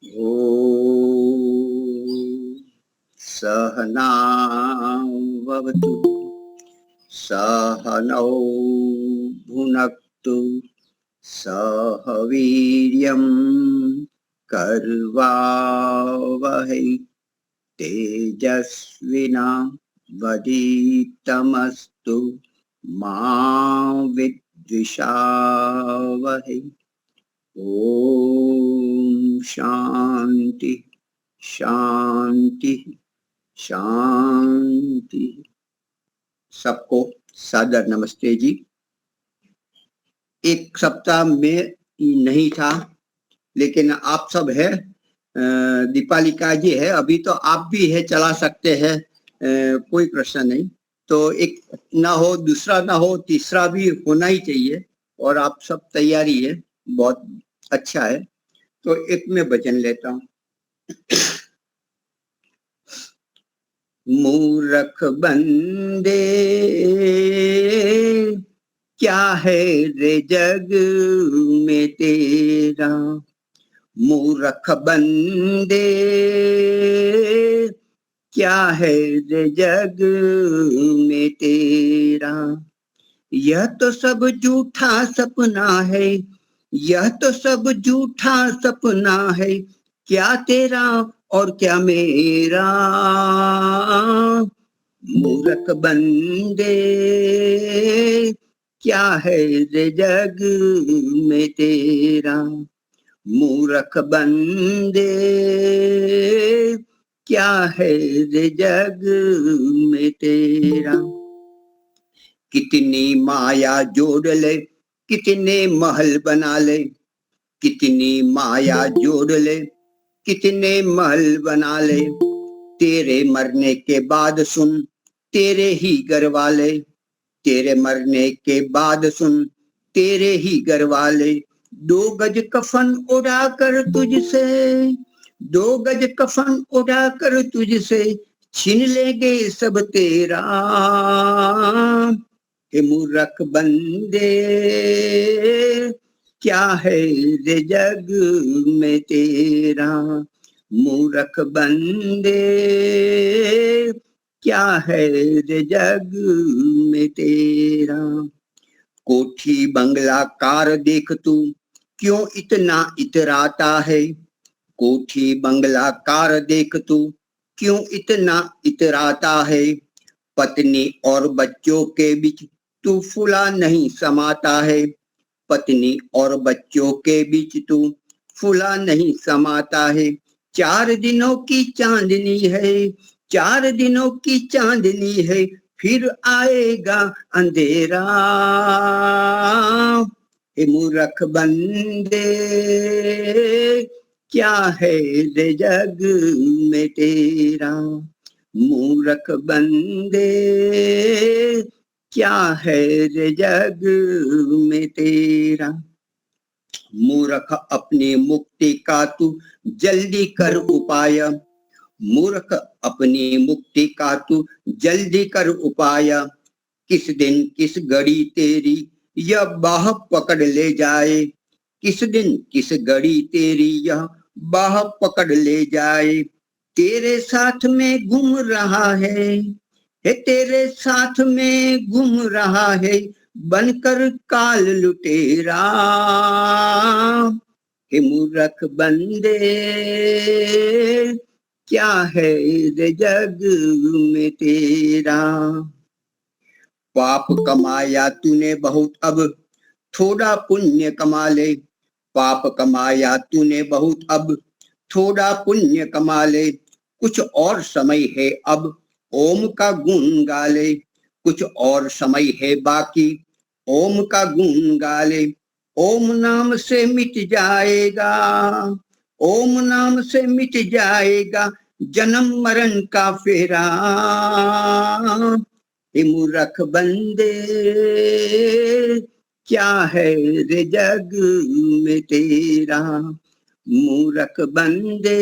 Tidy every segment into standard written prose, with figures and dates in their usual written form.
ॐ सहनावतु सहनौ भुनक्तु सह वीर्यं कर्वावहै तेजस्विनावधीतमस्तु मा विद्विषावहै। ओम शांति शांति शांति। सबको सादर नमस्ते जी। एक सप्ताह में नहीं था, लेकिन आप सब है, दीपालिका जी है, अभी तो आप भी है, चला सकते हैं, कोई प्रश्न नहीं। तो एक ना हो, दूसरा ना हो, तीसरा भी होना ही चाहिए, और आप सब तैयारी है, बहुत अच्छा है। तो एक में वचन लेता हूँ। मूर्ख बंदे क्या है रे जग में तेरा, मूर्ख बंदे क्या है रे जग में तेरा। यह तो सब झूठा सपना है, यह तो सब झूठा सपना है, क्या तेरा और क्या मेरा। मूर्ख बंदे क्या है रे जग में तेरा, मूर्ख बंदे क्या है रे जग में तेरा। कितनी माया जोड़ ले, कितने महल बना ले, कितनी माया जोड़ ले, कितने महल बना ले, तेरे मरने के बाद सुन तेरे ही घर वाले, तेरे मरने के बाद सुन तेरे ही घर वाले, 2 गज कफन उड़ा कर तुझसे, 2 गज कफन उड़ा कर तुझसे छीन लेंगे सब तेरा। हे मूर्ख बंदे क्या है रे जग में तेरा, मूर्ख बंदे क्या है रे जग में तेरा। कोठी बंगला कार देख तू क्यों इतना इतराता है, कोठी बंगला कार देख तू क्यों इतना इतराता है। पत्नी और बच्चों के बीच तू फूला नहीं समाता है, पत्नी और बच्चों के बीच तू फूला नहीं समाता है। 4 दिनों की चांदनी है, 4 दिनों की चांदनी है, फिर आएगा अंधेरा। हे मूर्ख बंदे क्या है रे जग में तेरा, मूर्ख बंदे क्या है रे जग में तेरा। मूर्ख अपनी मुक्ति का तू जल्दी कर उपाय, मूर्ख अपनी मुक्ति का तू जल्दी कर उपाय। किस दिन किस घड़ी तेरी यह बाह पकड़ ले जाए, किस दिन किस घड़ी तेरी यह बाह पकड़ ले जाए। तेरे साथ में घूम रहा है, तेरे साथ में घूम रहा है, बनकर काल लुटेरा। हे मूर्ख बंदे क्या है रे जग में तेरा। पाप कमाया तूने बहुत, अब थोड़ा पुण्य कमा ले, पाप कमाया तूने बहुत, अब थोड़ा पुण्य कमा ले। कुछ और समय है अब ओम का गुण गा ले, कुछ और समय है बाकी ओम का गुण गा ले। ओम नाम से मिट जाएगा, ओम नाम से मिट जाएगा जन्म मरण का फेरा। हे मूर्ख बंदे क्या है रे जग में तेरा, मूर्ख बंदे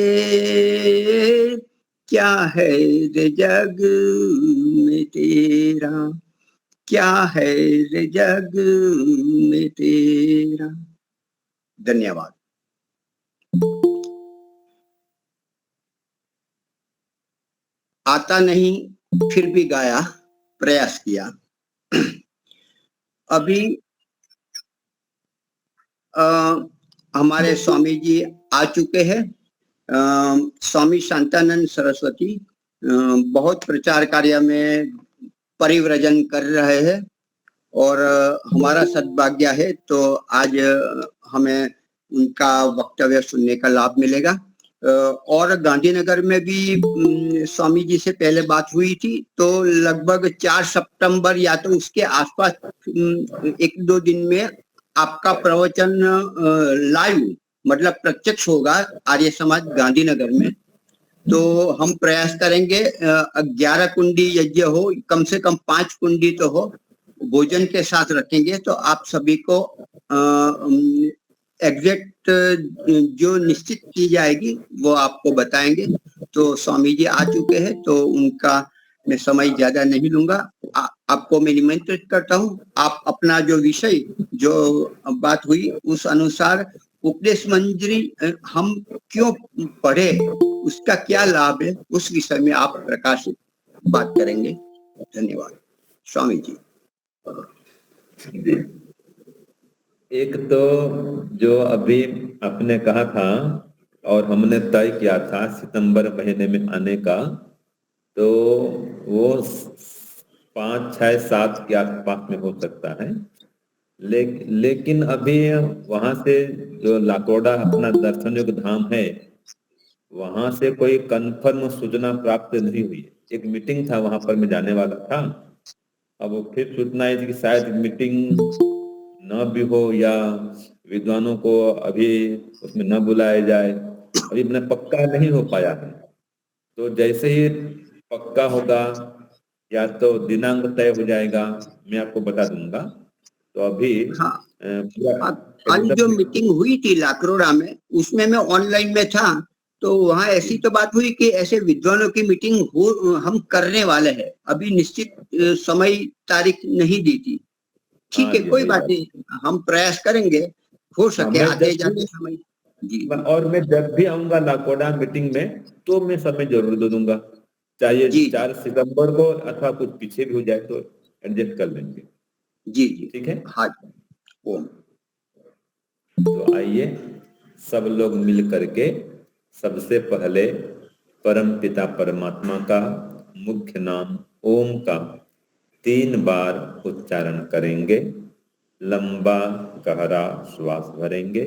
क्या है रे जग में तेरा, क्या है रे जग में तेरा। धन्यवाद। आता नहीं फिर भी गाया, प्रयास किया। अभी हमारे स्वामी जी आ चुके हैं। स्वामी शांतानंद सरस्वती बहुत प्रचार कार्य में परिव्रजन कर रहे हैं और हमारा सद्भाग्य है तो आज हमें उनका वक्तव्य सुनने का लाभ मिलेगा। और गांधीनगर में भी स्वामी जी से पहले बात हुई थी, तो लगभग 4 सितंबर या तो उसके आसपास 1-2 दिन में आपका प्रवचन लाइव मतलब प्रत्यक्ष होगा आर्य समाज गांधीनगर में। तो हम प्रयास करेंगे 11 कुंडी यज्ञ हो, कम से कम 5 कुंडी तो हो, भोजन के साथ रखेंगे। तो आप सभी को एग्जैक्ट जो निश्चित की जाएगी वो आपको बताएंगे। तो स्वामी जी आ चुके हैं तो उनका मैं समय ज्यादा नहीं लूंगा। आपको मैं निमंत्रित करता हूँ। आप अपना जो विषय जो बात हुई उस अनुसार उपदेश मंजरी हम क्यों पढ़े, उसका क्या लाभ है, उस विषय में आप प्रकाशित बात करेंगे। धन्यवाद स्वामी जी। एक तो जो अभी आपने कहा था और हमने तय किया था सितंबर महीने में आने का, तो वो 5, 6, 7 के आसपास में हो सकता है। लेकिन अभी वहां से जो लाकोड़ा अपना दर्शन योग्य धाम है, वहां से कोई कंफर्म सूचना प्राप्त नहीं हुई। एक मीटिंग था वहां पर, मैं जाने वाला था। अब फिर सूचना है कि शायद मीटिंग न भी हो या विद्वानों को अभी उसमें न बुलाया जाए, अभी मैंने पक्का नहीं हो पाया है। तो जैसे ही पक्का होगा या तो दिनांक तय हो जाएगा, मैं आपको बता दूंगा। तो अभी हाँ, आज जो एकदम मीटिंग हुई थी लाकरोड़ा में, उसमें मैं ऑनलाइन में था। तो वहाँ ऐसी तो बात हुई कि ऐसे विद्वानों की मीटिंग हो हम करने वाले हैं, अभी निश्चित समय तारीख नहीं दी थी। ठीक हाँ है, जी, कोई सही बात बात। नहीं, हम प्रयास करेंगे, हो हाँ, सके मैं आते जब जाते समय। जी जी और मैं जब भी आऊंगा लाकोड़ा मीटिंग में, तो मैं समय जरूर दे दूंगा, चाहे जी जी 4 सितंबर को अथवा कुछ पीछे भी हो जाए तो एडजस्ट कर लेंगे। जी जी। ठीक है, हाँ, ओम। तो आइए सब लोग मिल करके सबसे पहले परम पिता परमात्मा का मुख्य नाम ओम का 3 बार उच्चारण करेंगे। लंबा गहरा श्वास भरेंगे।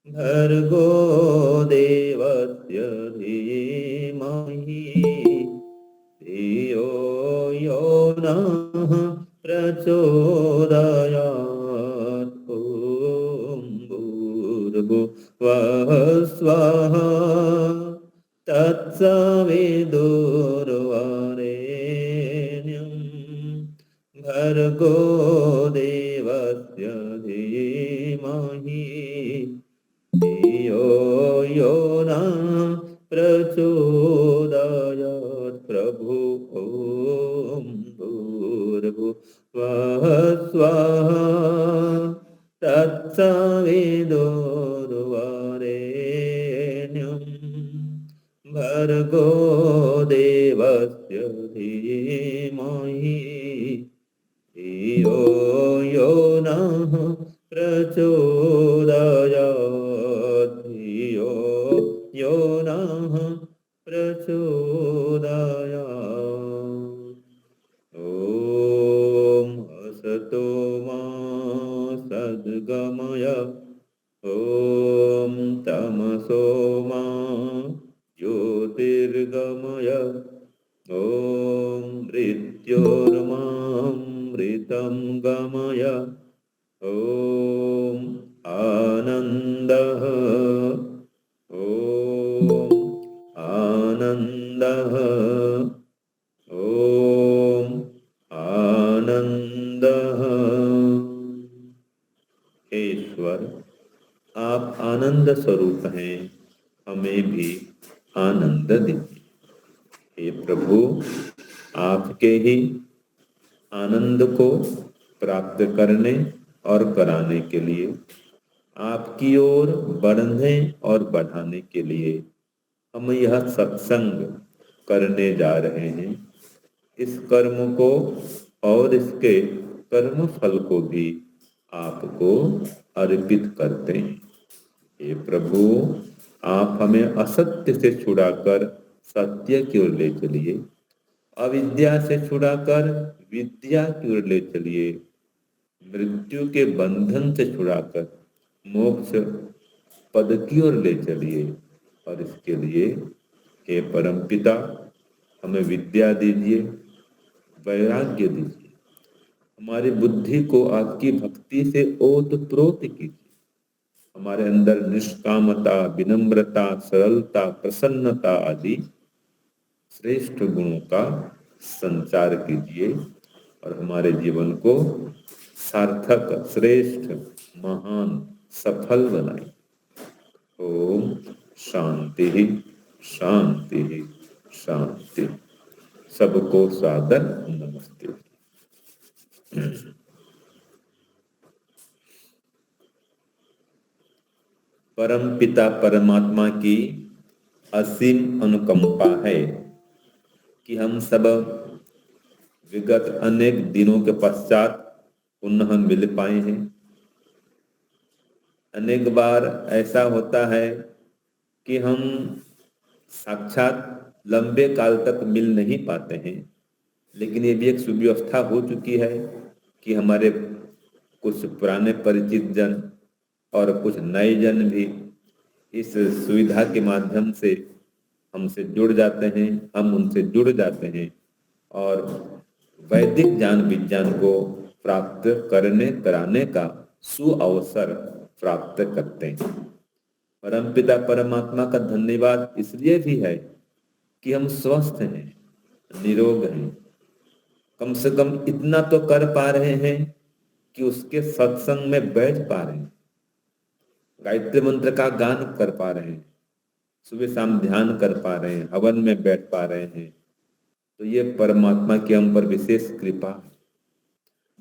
भर्गो देवस्य धीमहि धियो यो नः प्रचोदयात्। ॐ भूर्भुवः स्वः तत्सवितुर्वरेण्यं भर्गो देवस्य धीमहि धियो यो नः प्रचोदयात्। प्रभु ॐ भूर्भुवः स्वः तत्सवितुर्वरेण्यं भर्गो देवस्य धीमहि धियो यो नः प्रचोदयात्। धियो यो नः प्रचोदयात्। ॐ असतो मा सद्गमय। ॐ ॐ मृत्योर्मामृतं गमय। ॐ आनन्दः। ॐ आनन्दः। ॐ आनन्दः। हे ईश्वर, आप आनंद स्वरूप हैं, हमें भी आनंद दीजिए। हे प्रभु, आपके ही आनंद को प्राप्त करने और कराने के लिए, आपकी ओर बढ़ने और बढ़ाने के लिए हम यह सत्संग करने जा रहे हैं। इस कर्म को और इसके कर्म फल को भी आपको अर्पित करते हैं। हे प्रभु, आप हमें असत्य से छुड़ाकर सत्य की ओर ले चलिए, अविद्या से छुड़ाकर विद्या की ओर ले चलिए, मृत्यु के बंधन से छुड़ाकर मोक्ष पद की ओर ले चलिए। और इसके लिए हे परमपिता, हमें विद्या दीजिए, वैराग्य दीजिए, हमारी बुद्धि को आपकी भक्ति से ओतप्रोत कीजिए, हमारे अंदर निष्कामता, विनम्रता, सरलता, प्रसन्नता आदि श्रेष्ठ गुणों का संचार कीजिए और हमारे जीवन को सार्थक, श्रेष्ठ, महान, सफल बनाइए। ओम शांति शांति शांति। सबको सादर नमस्ते। परम पिता परमात्मा की असीम अनुकंपा है कि हम सब विगत अनेक दिनों के पश्चात पुनः मिल पाए हैं। अनेक बार ऐसा होता है कि हम साक्षात लंबे काल तक मिल नहीं पाते हैं, लेकिन ये भी एक सुव्यवस्था हो चुकी है कि हमारे कुछ पुराने परिचित जन और कुछ नए जन भी इस सुविधा के माध्यम से हमसे जुड़ जाते हैं, हम उनसे जुड़ जाते हैं और वैदिक ज्ञान विज्ञान को प्राप्त करने कराने का सुअवसर प्राप्त करते हैं। परमपिता परमात्मा का धन्यवाद इसलिए भी है कि हम स्वस्थ हैं, निरोग हैं, कम से कम इतना तो कर पा रहे हैं कि उसके सत्संग में बैठ पा रहे हैं, गायत्री मंत्र का गान कर पा रहे हैं, सुबह शाम ध्यान कर पा रहे हैं, हवन में बैठ पा रहे हैं। तो ये परमात्मा की हम पर विशेष कृपा है।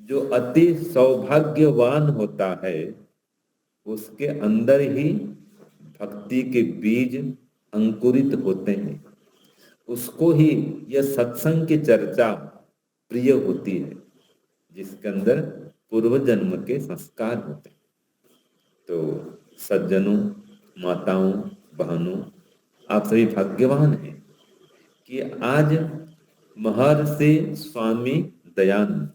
जो अति सौभाग्यवान होता है उसके अंदर ही भक्ति के बीज अंकुरित होते हैं, उसको ही यह सत्संग की चर्चा प्रिय होती है, जिसके अंदर पूर्व जन्म के संस्कार होते हैं। तो सज्जनों, माताओं, बहनों, आप सभी भाग्यवान हैं कि आज महर्षि स्वामी दयानंद,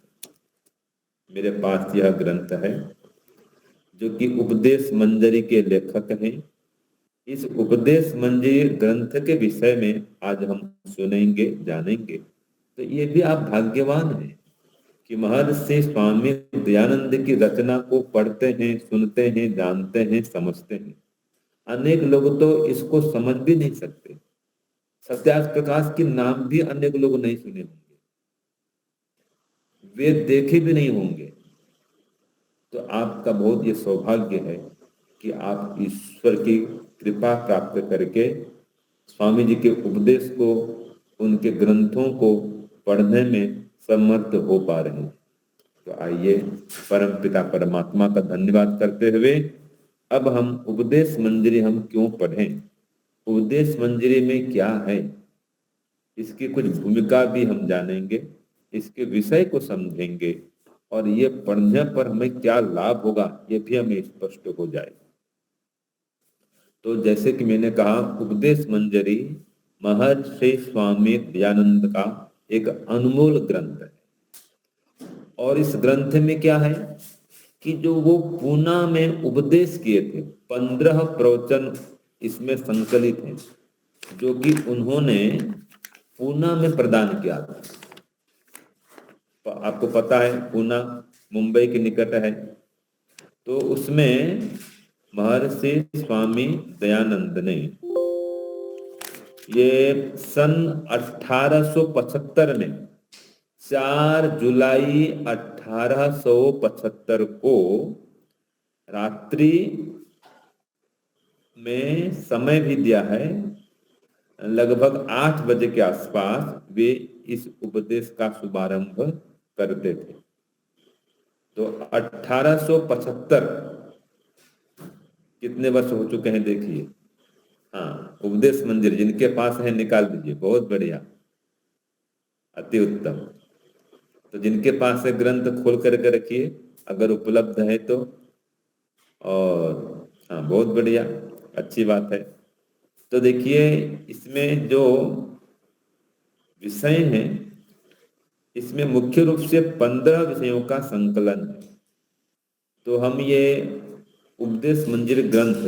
मेरे पास यह ग्रंथ है जो कि उपदेश मंजरी के लेखक हैं। इस उपदेश मंजरी ग्रंथ के विषय में आज हम सुनेंगे, जानेंगे। तो ये भी आप भाग्यवान हैं कि महर्षि स्वामी दयानंद की रचना को पढ़ते हैं, सुनते हैं, जानते हैं, समझते हैं। अनेक लोग तो इसको समझ भी नहीं सकते। सत्यार्थ प्रकाश के नाम भी अनेक लोग नहीं सुने होंगे, वे देखे भी नहीं होंगे। तो आपका बहुत ये सौभाग्य है कि आप ईश्वर की कृपा प्राप्त करके स्वामी जी के उपदेश को, उनके ग्रंथों को पढ़ने में समर्थ हो पा रहे हैं। तो आइए परम पिता परमात्मा का धन्यवाद करते हुए अब हम उपदेश मंजरी हम क्यों पढ़ें, उपदेश मंजरी में क्या है, इसकी कुछ भूमिका भी हम जानेंगे, इसके विषय को समझेंगे और ये पढ़ने पर हमें क्या लाभ होगा ये भी हमें स्पष्ट हो जाएगा। तो जैसे कि मैंने कहा, उपदेश मंजरी महर्षि स्वामी दयानंद का एक अनमोल ग्रंथ है। और इस ग्रंथ में क्या है कि जो वो पूना में उपदेश किए थे, 15 प्रवचन इसमें संकलित हैं, जो कि उन्होंने पूना में प्रदान किया था। आपको पता है पूना मुंबई के निकट है। तो उसमें महर्षि स्वामी दयानंद ने ये सन 1875 में 4 जुलाई 1875 को रात्रि में समय भी दिया है, लगभग 8 बजे के आसपास वे इस उपदेश का शुभारंभ करते थे। तो 1875 कितने वर्ष हो चुके हैं देखिए। हाँ, उपदेश मंदिर जिनके पास है निकाल दीजिए, बहुत बढ़िया, अति उत्तम। तो जिनके पास है ग्रंथ खोल करके रखिए अगर उपलब्ध है तो। और हाँ, बहुत बढ़िया, अच्छी बात है। तो देखिए इसमें जो विषय हैं, इसमें मुख्य रूप से 15 विषयों का संकलन है। तो हम ये उपदेश मंदिर ग्रंथ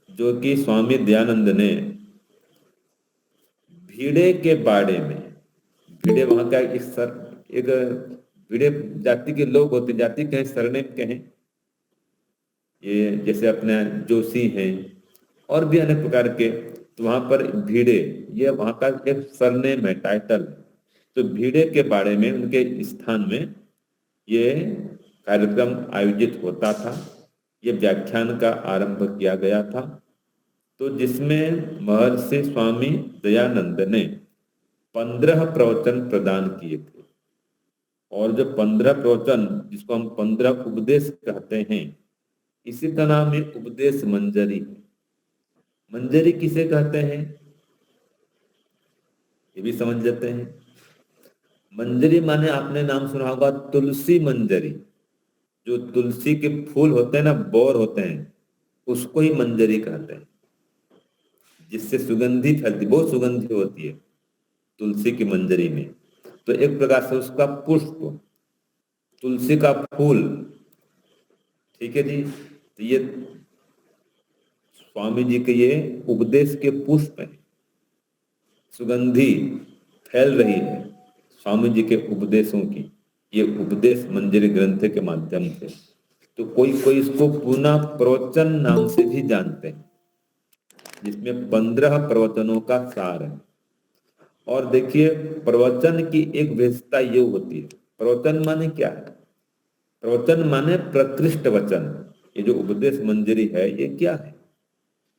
जो कि स्वामी दयानंद ने भिड़े के बाड़े में, भिड़े वहां का एक भिड़े जाति के लोग होते, जाति कहें सरनेम कहें, ये जैसे अपने जोशी हैं और भी अनेक प्रकार के, तो वहां पर भिड़े ये वहां का एक सरनेम है, टाइटल। तो भिड़े के बारे में उनके स्थान में ये कार्यक्रम आयोजित होता था, ये व्याख्यान का आरंभ किया गया था। तो जिसमें महर्षि स्वामी दयानंद ने 15 प्रवचन प्रदान किए थे। और जो 15 प्रवचन जिसको हम 15 उपदेश कहते हैं, इसी का नाम है उपदेश मंजरी। मंजरी किसे कहते हैं ये भी समझ जाते हैं। मंजरी माने आपने नाम सुना होगा तुलसी मंजरी, जो तुलसी के फूल होते हैं ना, बोर होते हैं, उसको ही मंजरी कहते हैं, जिससे सुगंधी फैलती, बहुत सुगंधी होती है तुलसी की मंजरी में। तो एक प्रकार से उसका पुष्प, तुलसी का फूल, ठीक है जी। तो ये स्वामी जी के ये उपदेश के पुष्प हैं, सुगंधी फैल रही है स्वामी जी के उपदेशों की, ये उपदेश मंजरी ग्रंथ के माध्यम से। तो कोई कोई इसको पुनः प्रवचन नाम से भी जानते हैं, जिसमें 15 प्रवचनों का सार है। और देखिए प्रवचन की एक विशेषता ये होती है, प्रवचन माने क्या है? प्रवचन माने प्रकृष्ट वचन। ये जो उपदेश मंजरी है ये क्या है?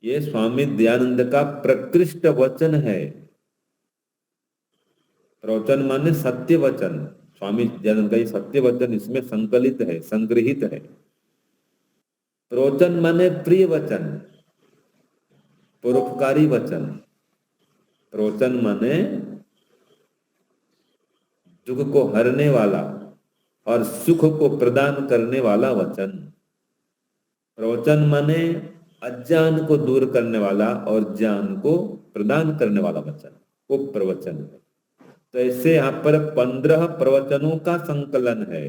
ये स्वामी दयानंद का प्रकृष्ट वचन है। प्रवचन माने सत्य वचन, स्वामी दयानंद का ये सत्य वचन इसमें संकलित है, संग्रहित है। प्रवचन माने प्रिय वचन, परोपकारी वचन। प्रवचन माने दुख को हरने वाला और सुख को प्रदान करने वाला वचन। प्रवचन माने अज्ञान को दूर करने वाला और ज्ञान को प्रदान करने वाला वचन, वो प्रवचन है। तो ऐसे यहाँ पर 15 प्रवचनों का संकलन है,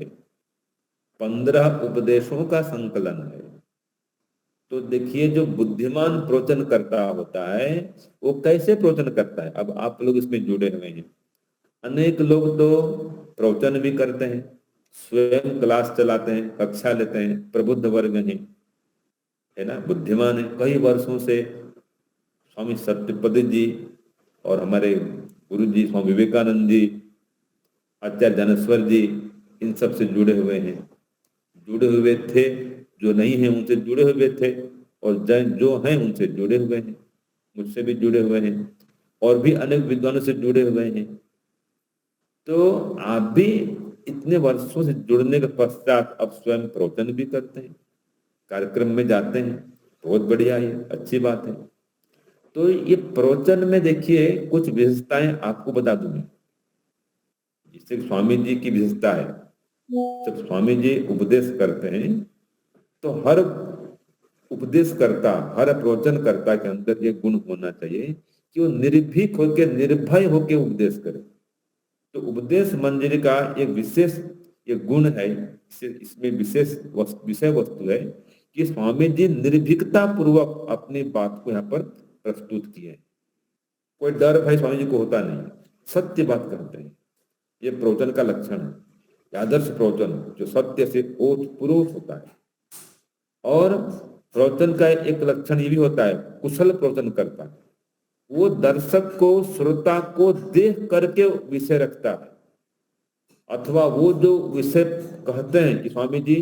15 उपदेशों का संकलन है। तो देखिए जो बुद्धिमान प्रवचन करता होता है वो कैसे प्रवचन करता है। अब आप लोग इसमें जुड़े हुए हैं, अनेक लोग तो प्रवचन भी करते हैं, स्वयं क्लास चलाते हैं, कक्षा लेते हैं, प्रबुद्ध वर्ग हैं, है ना, बुद्धिमान है। कई वर्षों से स्वामी सत्यपद जी और हमारे गुरु जी स्वामी विवेकानंद जी, आचार्य ज्ञानेश्वर जी, इन सब से जुड़े हुए हैं, जुड़े हुए थे। जो नहीं है उनसे जुड़े हुए थे, और जो हैं उनसे जुड़े हुए हैं, मुझसे भी जुड़े हुए हैं, और भी अनेक विद्वानों से जुड़े हुए हैं। तो आप भी इतने वर्षों से जुड़ने के पश्चात अब स्वयं प्रवचन भी करते हैं, कार्यक्रम में जाते हैं, बहुत बढ़िया है, अच्छी बात है। तो ये प्रवचन में देखिए कुछ विशेषताएं आपको बता दूंगी। जिससे स्वामी जी की विशेषता है, जब स्वामी जी उपदेश करते हैं तो हर उपदेशकर्ता, हर प्रवचनकर्ता के अंदर ये गुण होना चाहिए कि वो निर्भीक होकर, निर्भय होकर उपदेश करे। तो उपदेश मंजरी का एक विशेष ये गुण है, इसमें विशेष विषय वस्तु है कि स्वामी जी निर्भीकता पूर्वक अपनी बात को यहाँ पर प्रस्तुत किए। कोई डर भय स्वामी जी को होता नहीं, सत्य बात करते हैं। ये प्रवचन का लक्षण है, आदर्श प्रवचन जो सत्य से ओतप्रोत होता है। और प्रवचन का एक लक्षण ये भी होता है, कुशल प्रवचन करता है, वो दर्शक को, श्रोता को देख करके विषय रखता है, अथवा वो जो विषय कहते हैं कि स्वामी जी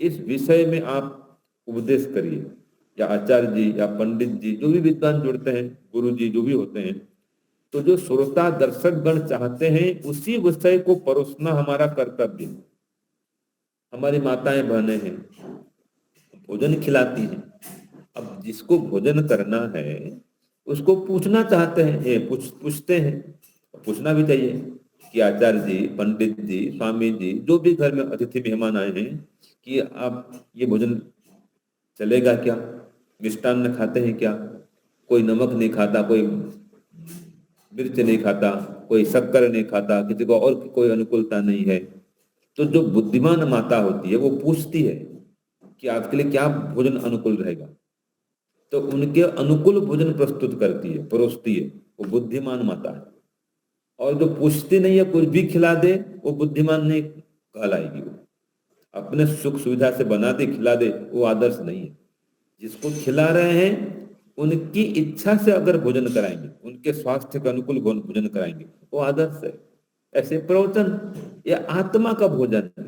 इस विषय में आप उपदेश करिए, या आचार्य जी या पंडित जी जो भी विद्वान जुड़ते हैं, गुरु जी जो भी होते हैं, तो जो श्रोता दर्शक गण चाहते हैं उसी विषय को परोसना हमारा कर्तव्य है। हमारी माताएं बहनें हैं, भोजन खिलाती हैं, अब जिसको भोजन करना है उसको पूछना चाहते हैं, पूछते हैं, पूछना भी चाहिए कि आचार्य जी, पंडित जी, स्वामी जी जो भी घर में अतिथि मेहमान आए हैं कि आप ये भोजन चलेगा क्या, मिष्टान्न खाते हैं क्या, कोई नमक नहीं खाता, कोई मिर्च नहीं खाता, कोई शक्कर नहीं खाता, किसी को और कोई अनुकूलता नहीं है। तो जो बुद्धिमान माता होती है वो पूछती है कि आपके लिए क्या भोजन अनुकूल रहेगा, तो उनके अनुकूल भोजन प्रस्तुत करती है, परोसती है, वो बुद्धिमान माता है। और जो पूछती नहीं है, कुछ भी खिला दे, वो बुद्धिमान नहीं कहलाएगी। वो अपने सुख सुविधा से बना दे, खिला दे, वो आदर्श नहीं है। जिसको खिला रहे हैं उनकी इच्छा से अगर भोजन कराएंगे, उनके स्वास्थ्य के अनुकूल भोजन कराएंगे, वो आदर्श है। ऐसे प्रवचन ये आत्मा का भोजन है।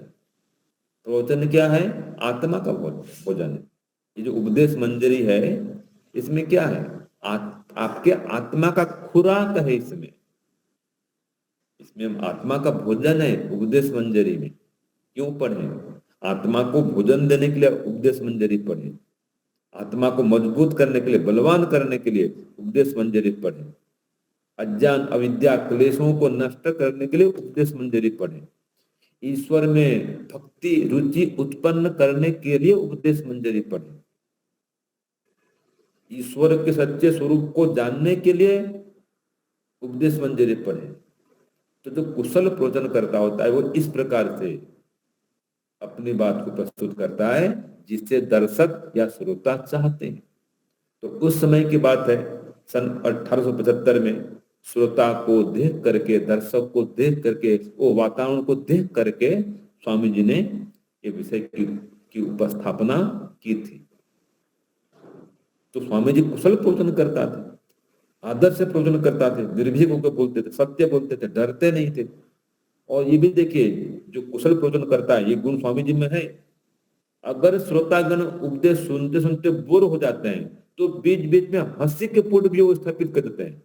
प्रवचन क्या है? आत्मा का भोजन है। ये जो उपदेश मंजरी है इसमें क्या है? आपके आत्मा का खुराक है। इसमें आत्मा का भोजन है। उपदेश मंजरी में क्यों पढ़े? आत्मा को भोजन देने के लिए उपदेश मंजरी पढ़े, आत्मा को मजबूत करने के लिए, बलवान करने के लिए उपदेश मंजरी पढ़े, अज्ञान अविद्या क्लेशों को नष्ट करने के लिए उपदेश मंजरी पढ़े, ईश्वर में भक्ति रुचि उत्पन्न करने के लिए उपदेश मंजरी पढ़े, ईश्वर के सच्चे स्वरूप को जानने के लिए उपदेश मंजरी पढ़े। तो जो कुशल प्रवचन करता होता है वो इस प्रकार से अपनी बात को प्रस्तुत करता है जिससे दर्शक या श्रोता चाहते हैं। तो उस समय की बात है, सन 1875 में श्रोता को देख करके, दर्शक को देख करके, वो वातावरण को देख करके स्वामी जी ने ये विषय की उपस्थापना की थी। तो स्वामी जी कुशल प्रवचन करता थे, आदर्श प्रवचन करता थे, निर्भीक होकर बोलते थे, सत्य बोलते थे, डरते नहीं थे। और ये भी देखिए, जो कुशल प्रवचन करता है ये गुण स्वामी जी में है। अगर श्रोतागण उपदेश सुनते सुनते बोर हो जाते हैं तो बीच बीच में हंसी के पुट भी वो स्थापित कर देते हैं।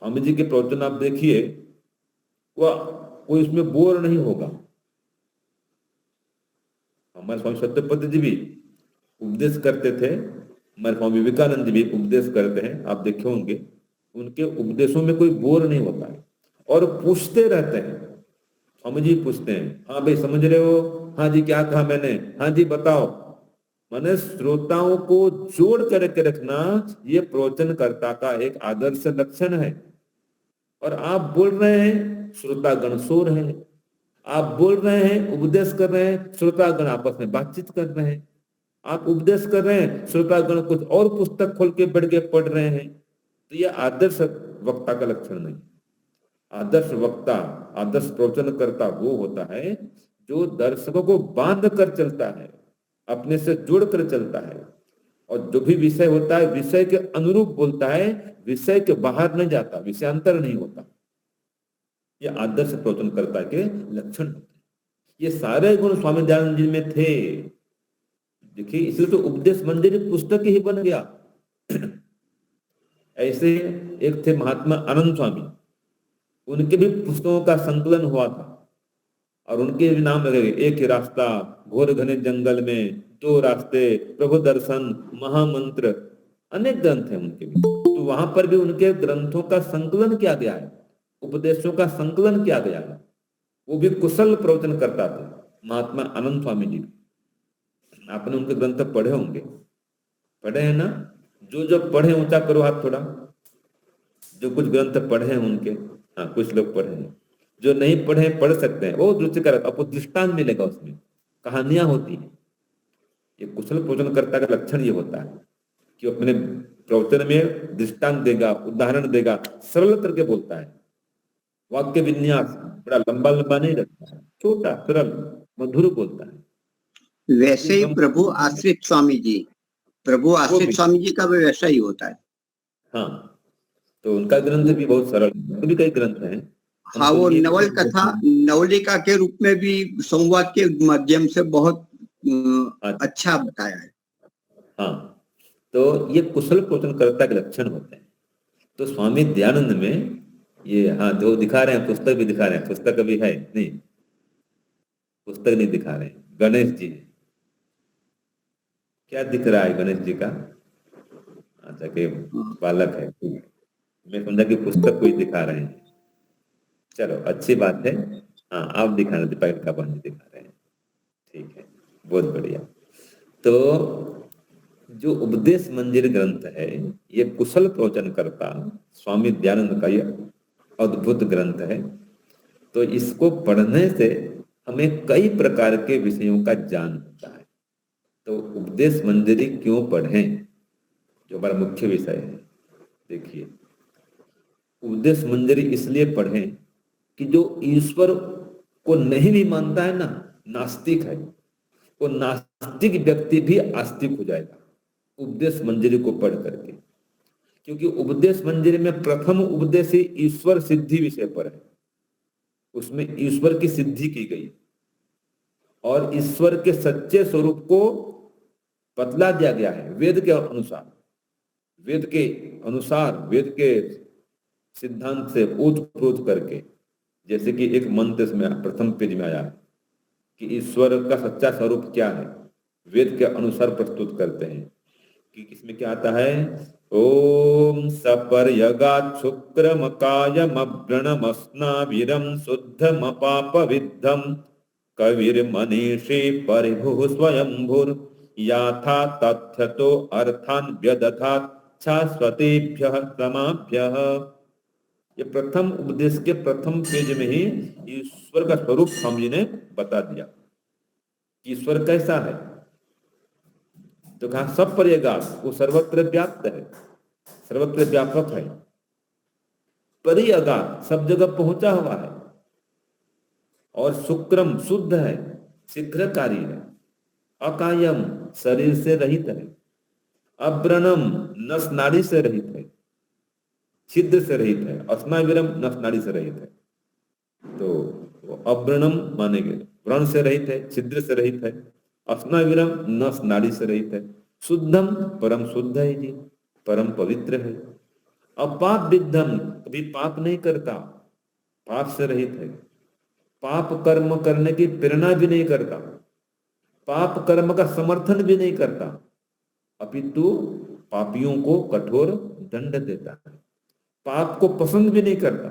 स्वामी जी के प्रवचन आप देखिए, वह कोई इसमें बोर नहीं होगा। हमारे स्वामी सत्यपति जी भी उपदेश करते थे, हमारे स्वामी विवेकानंद जी भी उपदेश करते हैं, आप देखे होंगे। उनके उपदेशों में कोई बोर नहीं होता है और पूछते रहते हैं। स्वामी जी पूछते हैं, हाँ भाई समझ रहे हो? हाँ जी, क्या कहा मैंने? हाँ जी बताओ। माने श्रोताओं को जोड़ करके रखना ये प्रवचनकर्ता का एक आदर्श लक्षण है। और आप बोल रहे हैं, श्रोतागण सो रहे हैं, आप बोल रहे हैं, उपदेश कर रहे हैं, श्रोतागण आपस में बातचीत कर रहे हैं, आप उपदेश कर रहे हैं, श्रोतागण कुछ और पुस्तक खोल के बैठ के पढ़ रहे हैं। तो यह आदर्श वक्ता का लक्षण नहीं। आदर्श वक्ता, आदर्श प्रवचनकर्ता वो होता है जो दर्शकों को बांध कर चलता है, अपने से जुड़ कर चलता है, और जो भी विषय होता है विषय के अनुरूप बोलता है, विषय के बाहर नहीं जाता, विषयांतर नहीं होता। ये आदर्श प्रवचनकर्ता के लक्षण होते हैं। ये सारे गुण स्वामी दयानंद जी में थे। देखिए, इसलिए तो उपदेश मंजरी पुस्तक ही बन गया। ऐसे एक थे महात्मा आनंद स्वामी, उनके भी पुस्तकों का संकलन हुआ था और उनके भी नाम लगे, एक ही रास्ता, घोर घने जंगल में, दो रास्ते, प्रभु दर्शन, महामंत्र, अनेक ग्रंथ हैं उनके भी। तो वहां पर भी उनके ग्रंथों का संकलन किया गया है, उपदेशों का संकलन किया गया है। वो भी कुशल प्रवचन करता थे महात्मा आनंद स्वामी जी। आपने उनके ग्रंथ पढ़े होंगे, पढ़े हैं ना? जो जो पढ़े ऊंचा करो हाथ थोड़ा। जो कुछ ग्रंथ पढ़े हैं उनके, हाँ कुछ लोग पढ़े हैं, जो नहीं पढ़े पढ़ सकते हैं, बहुत रुचिकर, आपको दृष्टांत मिलेगा, उसमें कहानियां होती हैं। ये कुशल प्रवचनकर्ता का लक्षण ये होता है कि अपने प्रवचन में दृष्टांत देगा, उदाहरण देगा, सरल करके बोलता है, वाक्य विन्यास बड़ा लंबा लंबा नहीं रखता है, छोटा सरल मधुर बोलता है। वैसे ही हम प्रभु आश्रित स्वामी जी, प्रभु वो आश्रित भी, स्वामी जी का भी वैसा ही होता है। हाँ, तो उनका ग्रंथ वो, भी बहुत सरल है, तो भी कई ग्रंथ हैं। हाँ, हमको वो ये नवल कथा ग्रंथ, नवलिका के रूप में भी संवाद के माध्यम से बहुत अच्छा बताया है। हाँ, तो ये कुशल प्रवचनकर्ता के लक्षण होते हैं। तो स्वामी दयानंद में ये, हाँ, जो दिखा रहे हैं, पुस्तक भी दिखा रहे हैं, पुस्तक अभी है नहीं, पुस्तक नहीं दिखा रहे हैं, गणेश जी क्या दिख रहा है गणेश जी का? अच्छा, कि हाँ, बालक है, ठीक है। मैं समझा कि पुस्तक कोई दिखा रहे हैं। चलो, अच्छी बात है। हाँ, आप दिखाना, दीपक का बहन जी दिखा रहे हैं, ठीक है, बहुत बढ़िया। तो जो उपदेश मंदिर ग्रंथ है, ये कुशल प्रवचन करता स्वामी दयानंद का ये अद्भुत ग्रंथ है। तो इसको पढ़ने से हमें कई प्रकार के विषयों का ज्ञान होता है। तो उपदेश मंजरी क्यों पढ़ें, जो हमारा मुख्य विषय है। देखिए, उपदेश मंजरी इसलिए पढ़ें कि जो ईश्वर को नहीं भी मानता है ना, नास्तिक है, वो नास्तिक व्यक्ति भी आस्तिक हो जाएगा उपदेश मंजरी को पढ़ करके। क्योंकि उपदेश मंजरी में प्रथम उपदेश ही ईश्वर सिद्धि विषय पर है, उसमें ईश्वर की सिद्धि की गई और ईश्वर के सच्चे स्वरूप को बतला दिया गया है वेद के अनुसार। वेद के अनुसार, वेद के सिद्धांत से ओत प्रोत करके, जैसे कि एक मंत्र इसमें प्रथम पेज में आया कि ईश्वर का सच्चा स्वरूप क्या है, वेद के अनुसार प्रस्तुत करते हैं। कि किसमें क्या आता है, ओम सपर्यगात् शुक्रमकायमव्रणमस्नाविरं शुद्धमपापविद्धं कविर्मनीषी परिभुः स्वयंभुर् याथा तथ्यतो अर्थान् व्यदधात् शाश्वतेभ्यः समाभ्यः। ये प्रथम उपदेश के प्रथम पेज में ही ईश्वर का स्वरूप स्वामी जी ने बता दिया। ईश्वर कैसा है, तो कहा सब परियगात, वो सर्वत्र व्याप्त है, सर्वत्र व्यापक है। परिअगात, सब जगह पहुंचा हुआ है। और शुक्रम, शुद्ध है, शीघ्रकारी है। अकायम, शरीर से रहित है। अब्रणम, नस नाड़ी से रहित है, छिद्र से रहित है। अस्नाविरम, नस नाड़ी से रहित है। तो अब्रणम मानेंगे, व्रण से रहित है, छिद्र से रहित है। अस्नाविरम, नस नाड़ी से रहित है। शुद्धम, परम शुद्ध है जी, परम पवित्र है। अपाप विद्धम, कभी पाप नहीं करता, पाप से रहित है। पाप कर्म करने की प्रेरणा भी नहीं करता, पाप कर्म का समर्थन भी नहीं करता, अपितु पापियों को कठोर दंड देता है। पाप को पसंद भी नहीं करता,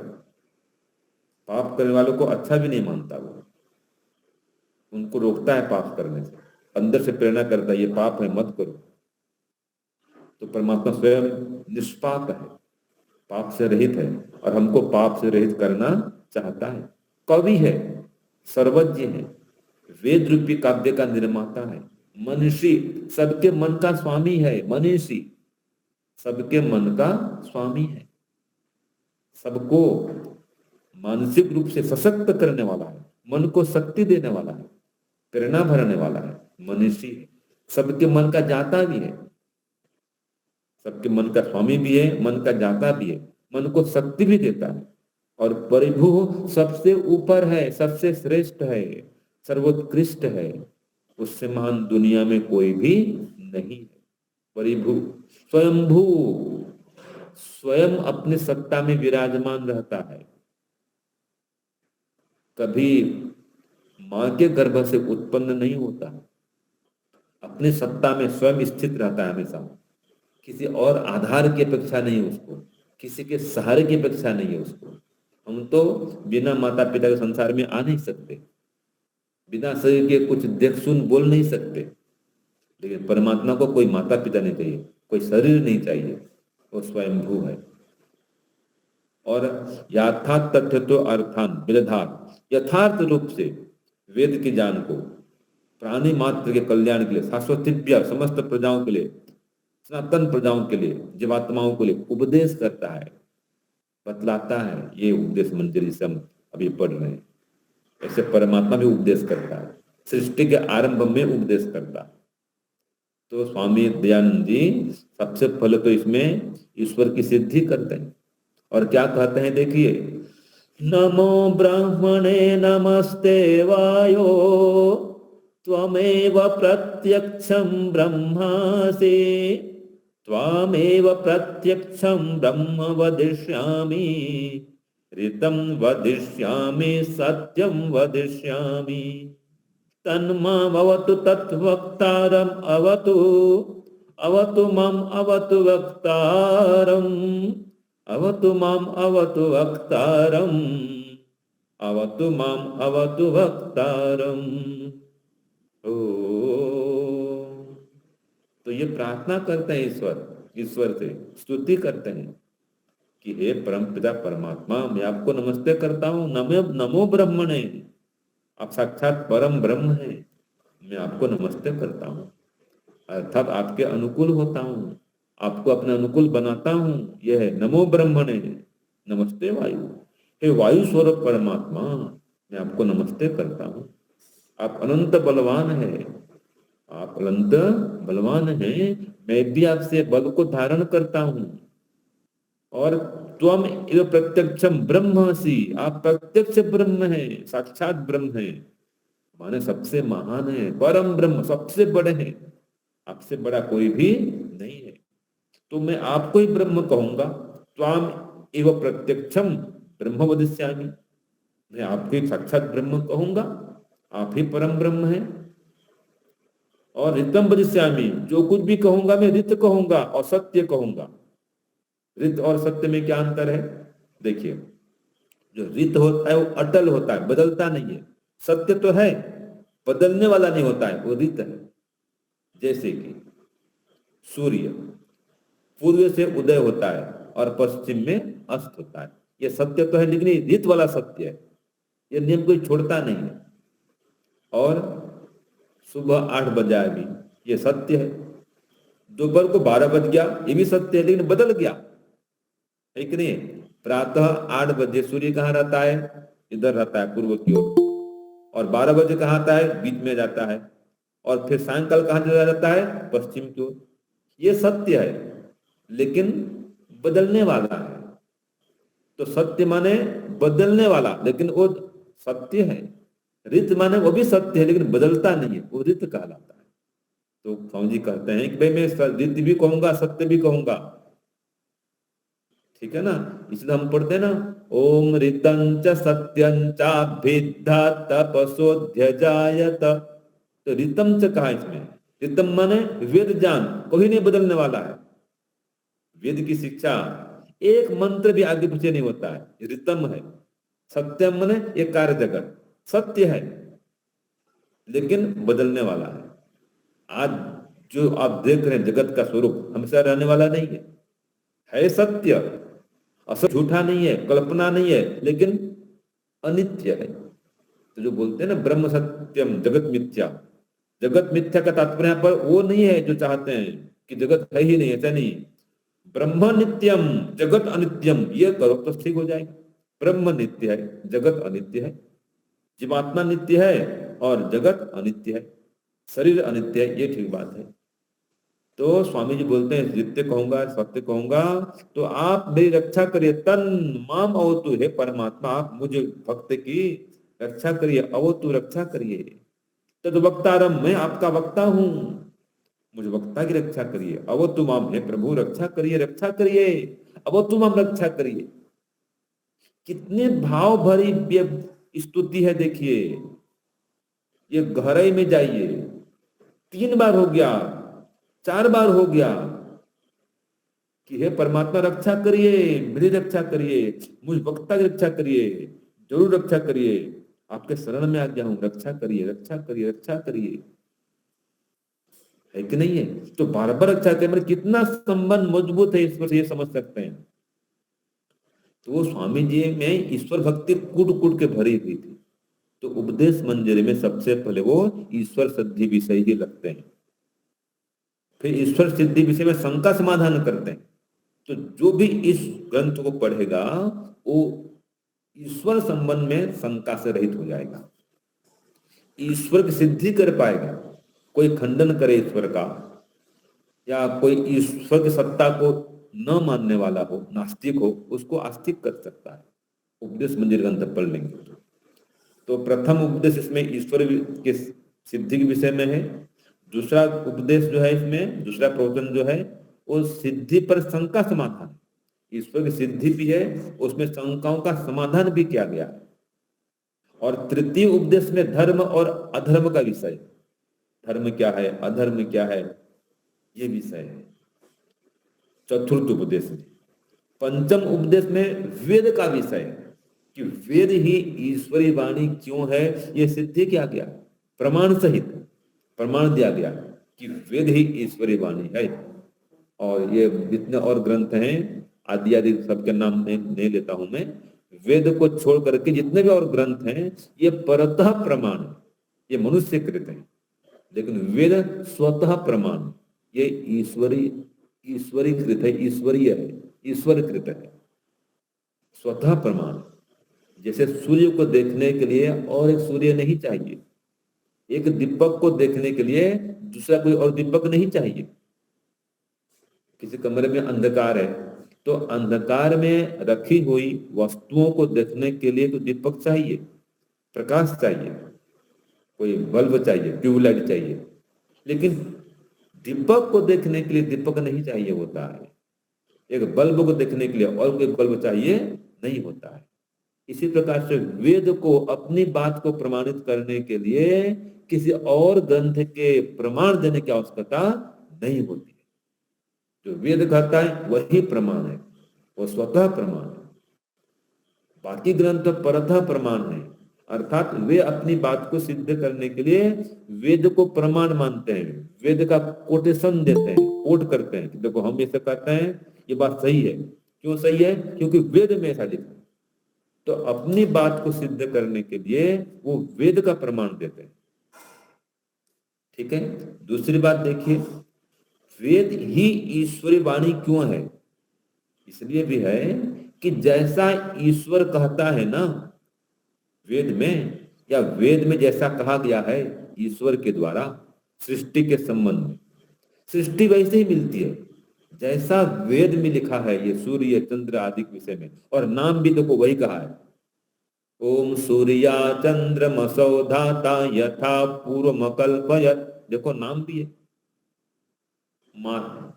पाप करने वालों को अच्छा भी नहीं मानता, वो उनको रोकता है पाप करने से, अंदर से प्रेरणा करता है ये पाप है मत करो। तो परमात्मा स्वयं निष्पाप है, पाप से रहित है और हमको पाप से रहित करना चाहता है। कवि है, सर्वज्ञ है, वेद रूपी काव्य का निर्माता है। मनीषी, सबके मन का स्वामी है। मनीषी, सबके मन का स्वामी है, सबको मानसिक रूप से सशक्त करने वाला है, मन को शक्ति देने वाला है, प्रेरणा भरने वाला है। मनीषी है, सबके मन का जाता भी है, सबके मन का स्वामी भी है, मन का जाता भी है, मन को शक्ति भी देता है। और परिभु, सबसे ऊपर है, सबसे श्रेष्ठ है, सर्वोत्कृष्ट है, उससे महान दुनिया में कोई भी नहीं है। परिभु, स्वयंभू, स्वयं अपनी सत्ता में विराजमान रहता है, कभी मां के गर्भ से उत्पन्न नहीं होता, अपनी सत्ता में स्वयं स्थित रहता है हमेशा। किसी और आधार की अपेक्षा नहीं है उसको, किसी के सहारे की अपेक्षा नहीं है उसको। हम तो बिना माता पिता के संसार में आ नहीं सकते, बिना शरीर के कुछ देख सुन बोल नहीं सकते, लेकिन परमात्मा को कोई माता पिता नहीं चाहिए, कोई शरीर नहीं चाहिए, वो स्वयंभू है। और यथार्थ तथ्य तो अर्थान विदधात, यथार्थ रूप से वेद के ज्ञान को प्राणी मात्र के कल्याण के लिए, शाश्वत समस्त प्रजाओं के लिए, सनातन प्रजाओं के लिए, जीवात्माओं के लिए उपदेश करता है। बतलाता है। ये उपदेश मंजरी से हम अभी पढ़ रहे हैं। ऐसे परमात्मा भी उपदेश करता है, सृष्टि के आरंभ में उपदेश करता है। तो स्वामी दयानंद जी सबसे पहले तो इसमें ईश्वर की सिद्धि करते हैं और क्या कहते हैं देखिए, नमो ब्रह्मणे नमस्ते वायो त्वमेव प्रत्यक्षं ब्रह्मासि त्वामेव प्रत्यक्षं ब्रह्म वदिष्यामि ऋतं वदिष्यामि सत्यं वदिष्यामि तन्मामवतु तद्वक्तारम् अवतु अवतु मम अवतु वक्तारम् अवतु माम अवतु वक्तारम् अवतु माम अवतु वक्तारम्। ओ तो ये प्रार्थना करते हैं ईश्वर से स्तुति करते हैं कि हे परमपिता परमात्मा, मैं आपको नमस्ते करता हूँ। नमो ब्रह्मणे, आप साक्षात परम ब्रह्म हैं, मैं आपको नमस्ते करता हूँ, अर्थात आपके अनुकूल होता हूँ, आपको अपने अनुकूल बनाता हूँ। यह है नमो ब्रह्मणे नमस्ते वायु। हे वायु स्वरूप परमात्मा, मैं आपको नमस्ते करता हूँ। आप अनंत बलवान है, आप अनंत बलवान हैं, मैं भी आपसे बल को धारण करता हूँ। और त्वम एव प्रत्यक्षम ब्रह्मसि, आप प्रत्यक्ष ब्रह्म है, साक्षात ब्रह्म है, माने सबसे महान है, परम ब्रह्म सबसे बड़े हैं, आपसे बड़ा कोई भी नहीं है। तो मैं आपको ही ब्रह्म कहूंगा। त्वाम एव प्रत्यक्षम ब्रह्म वदिष्यामि, मैं आपको ही साक्षात ब्रह्म कहूंगा, आप ही परम ब्रह्म है। और ऋतम वदिष्यामि, जो कुछ भी कहूंगा मैं ऋत कहूंगा और सत्य कहूंगा। ऋत और सत्य में क्या अंतर है देखिए, जो ऋत होता है वो अटल होता है, बदलता नहीं है। सत्य तो है, बदलने वाला नहीं होता है, वो ऋत है। जैसे कि सूर्य पूर्व से उदय होता है और पश्चिम में अस्त होता है, ये सत्य तो है, लेकिन ये ऋत वाला सत्य है, ये नियम कोई छोड़ता नहीं है। और सुबह 8 बजा अभी, ये सत्य है। दोपहर को 12 बज गया, ये भी सत्य है, लेकिन बदल गया है कि नहीं। प्रातः 8 बजे सूर्य कहाँ रहता है, इधर रहता है पूर्व की ओर, और 12 बजे कहाँ आता है, बीच में जाता है, और फिर सायंकाल कहाँ चला जाता है, पश्चिम की ओर। ये सत्य है, लेकिन बदलने वाला है। तो सत्य माने बदलने वाला, लेकिन वो सत्य है। ऋत माने वो भी सत्य है, लेकिन बदलता नहीं है, वो ऋत कहलाता है। तो स्वामी जी कहते हैं कि भाई मैं ऋत भी कहूंगा, सत्य भी कहूंगा, ठीक है ना। इसलिए हम पढ़ते हैं ना, ओम ऋतं च सत्यं चाभिद्धा तपसोऽध्यजायत। तो ऋतम च कहा इसमें, ऋतम माने वेद ज्ञान, कोई नहीं बदलने वाला है। वेद की शिक्षा एक मंत्र भी आगे पीछे नहीं होता है, ऋतम है। सत्यम माने ये कार्य जगत सत्य है, लेकिन बदलने वाला है। आज जो आप देख रहे हैं जगत का स्वरूप हमेशा रहने वाला नहीं है सत्य, असत झूठा नहीं है, कल्पना नहीं है, लेकिन अनित्य है। तो जो बोलते हैं ना ब्रह्म सत्यम जगत मिथ्या, जगत मिथ्या का तात्पर्य यहाँ पर वो नहीं है जो चाहते हैं कि जगत है ही नहीं, ऐसा नहीं। ब्रह्म नित्यम जगत अनित्यम, ये करो तो ठीक हो जाएगा। ब्रह्म नित्य है, जगत अनित्य है, जीवात्मा नित्य है और जगत अनित्य है, शरीर अनित्य है, ये ठीक बात है। तो स्वामी जी बोलते हैं नित्य कहूंगा, सत्य कहूंगा, तो आप मेरी रक्षा करिए। तन माम अवतु, हे परमात्मा आप मुझे भक्त की रक्षा करिए, अवतु रक्षा करिए। तद वक्तारम, मैं आपका वक्ता हूं, मुझे वक्ता की रक्षा करिए। अवतु माम, हे प्रभु रक्षा करिए, रक्षा करिए, अवतु माम रक्षा करिए। कितने भाव भरी स्तुति है देखिए, ये गहराई में जाइए। 3 बार हो गया, 4 बार हो गया कि हे परमात्मा रक्षा करिए, मेरी रक्षा करिए, मुझ वक्ता की रक्षा करिए, जरूर रक्षा करिए, आपके शरण में आ गया हूं, रक्षा करिए, रक्षा करिए, रक्षा करिए, है कि नहीं है। तो बार बार रक्षा करिए, मतलब कितना संबंध मजबूत है ईश्वर से, ये समझ सकते हैं। तो स्वामी जी में ईश्वर भक्ति कूट कूट के भरी हुई थी। तो उपदेश मंजरी में सबसे पहले वो ईश्वर सिद्धि विषय ही लगते हैं, फिर ईश्वर सिद्धि विषय में शंका समाधान करते हैं, तो जो भी इस ग्रंथ को पढ़ेगा वो ईश्वर संबंध में शंका से रहित हो जाएगा, ईश्वर की सिद्धि कर पाएगा। कोई खंडन करे ईश्वर का या कोई ईश्वर की सत्ता को न मानने वाला हो, नास्तिक हो, उसको आस्तिक कर सकता है उपदेश मंजरी ग्रंथ पढ़ लेंगे तो प्रथम उपदेश इसमें ईश्वर के सिद्धि के विषय में है। दूसरा उपदेश जो है इसमें, दूसरा प्रवचन जो है वो सिद्धि पर शंका समाधान, ईश्वर की सिद्धि भी है, उसमें शंकाओं का समाधान भी किया गया है। और तृतीय उपदेश में धर्म और अधर्म का विषय, धर्म क्या है, अधर्म क्या है, ये विषय है चतुर्थ उपदेश में। पंचम उपदेश में वेद का विषय कि वेद ही ईश्वरी वाणी क्यों है, ये सिद्धि किया गया, प्रमाण सहित प्रमाण दिया गया कि वेद ही ईश्वरी वाणी है। और ये जितने और ग्रंथ हैं आदि आदि सबके नाम नहीं लेता हूं मैं, वेद को छोड़ करके जितने भी और ग्रंथ हैं ये परतः प्रमाण है, ये मनुष्य कृत है, लेकिन वेद स्वतः प्रमाण, ये ईश्वरी कृत है, ईश्वरीय है, ईश्वर कृत है, स्वतः प्रमाण। जैसे सूर्य को देखने के लिए और एक सूर्य नहीं चाहिए, एक दीपक को देखने के लिए दूसरा कोई और दीपक नहीं चाहिए। किसी कमरे में अंधकार है तो अंधकार में रखी हुई वस्तुओं को देखने के लिए तो दीपक चाहिए, प्रकाश चाहिए, कोई बल्ब चाहिए, ट्यूबलाइट चाहिए, लेकिन दीपक को देखने के लिए दीपक नहीं चाहिए होता है, एक बल्ब को देखने के लिए और कोई बल्ब चाहिए नहीं होता है। इसी प्रकार से वेद को अपनी बात को प्रमाणित करने के लिए किसी और ग्रंथ के प्रमाण देने की आवश्यकता नहीं होती है। जो वेद कहता है वही प्रमाण है, वो स्वतः प्रमाण है। बाकी ग्रंथ परतः प्रमाण है, अर्थात वे अपनी बात को सिद्ध करने के लिए वेद को प्रमाण मानते हैं, वेद का कोटेशन देते हैं, कोट करते हैं कि देखो हम ऐसा कहते हैं, ये बात सही है। क्यों सही है? क्योंकि वेद में ऐसा लिखा है। तो अपनी बात को सिद्ध करने के लिए वो वेद का प्रमाण देते हैं। ठीक है। दूसरी बात देखिए, वेद ही ईश्वरी वाणी क्यों है? इसलिए भी है कि जैसा ईश्वर कहता है ना वेद में, या वेद में जैसा कहा गया है ईश्वर के द्वारा सृष्टि के संबंध में, सृष्टि वैसे ही मिलती है जैसा वेद में लिखा है, ये सूर्य चंद्र आदि के विषय में। और नाम भी देखो वही कहा है, ओम सूर्या चंद्रमसौ धाता यथा पूर्वमकल्पयत्, देखो नाम भी है।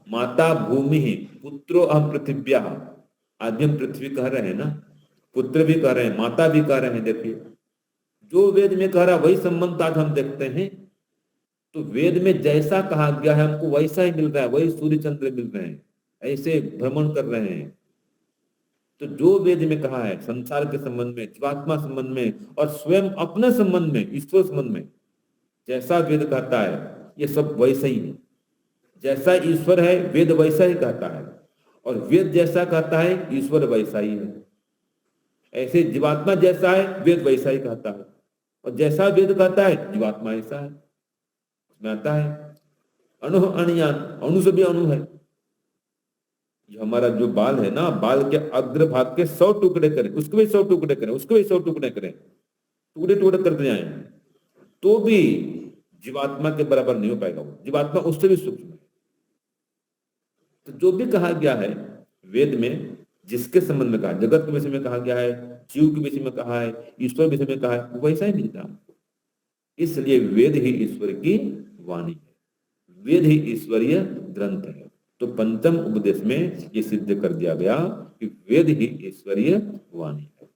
माता भूमि पुत्रो अहम पृथिव्या, आदि हम पृथ्वी कह रहे हैं ना, पुत्र भी कह रहे हैं, माता भी कह रहे हैं। देखिए जो वेद में कह रहा वही संबंध आज हम देखते हैं। तो वेद में जैसा कहा गया है हमको वैसा ही मिल रहा है, वही सूर्य चंद्र मिल रहे हैं, ऐसे भ्रमण कर रहे हैं। तो जो वेद में कहा है संसार के संबंध में, जीवात्मा संबंध में और स्वयं अपने संबंध में, ईश्वर संबंध में, जैसा वेद कहता है ये सब वैसा ही है। जैसा ईश्वर है वेद वैसा ही कहता है, और वेद जैसा कहता है ईश्वर वैसा ही है। ऐसे जीवात्मा जैसा है वेद वैसा ही कहता है, और जैसा वेद कहता है जीवात्मा ऐसा है। उसमें आता है अणु अणियान, अणु से भी अणु है। ये हमारा जो बाल है ना, बाल के अग्र भाग के 100 टुकड़े करें, उसके भी 100 टुकड़े करें, उसके भी 100 टुकड़े करें, टुकड़े टुकड़े करते जाए तो भी जीवात्मा के बराबर नहीं हो पाएगा। वो जीवात्मा उससे भी सूक्ष्म है। तो जो भी कहा गया है वेद में, जिसके संबंध में कहा, जगत के विषय में कहा गया है, जीव के विषय में कहा है, ईश्वर के विषय में कहा है, वैसा ही मिलता है। इसलिए वेद ही ईश्वर की वाणी है, वेद ही ईश्वरीय ग्रंथ है। तो पंचम उपदेश में ये सिद्ध कर दिया गया कि वेद ही ईश्वरीय वाणी है।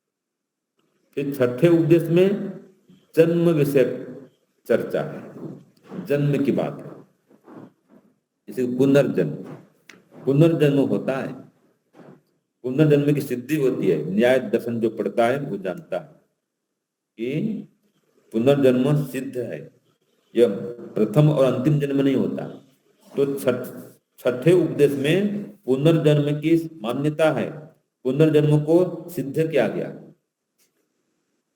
फिर छठे उपदेश में जन्म विषय चर्चा है, जन्म की बात है। जैसे पुनर्जन्म, पुनर्जन्म होता है, पुनर्जन्म की सिद्धि होती है। न्याय दर्शन जो पढ़ता है वो जानता है कि पुनर्जन्म सिद्ध है, यह प्रथम और अंतिम जन्म नहीं होता। तो छठे उपदेश में पुनर्जन्म की मान्यता है, पुनर्जन्म को सिद्ध किया गया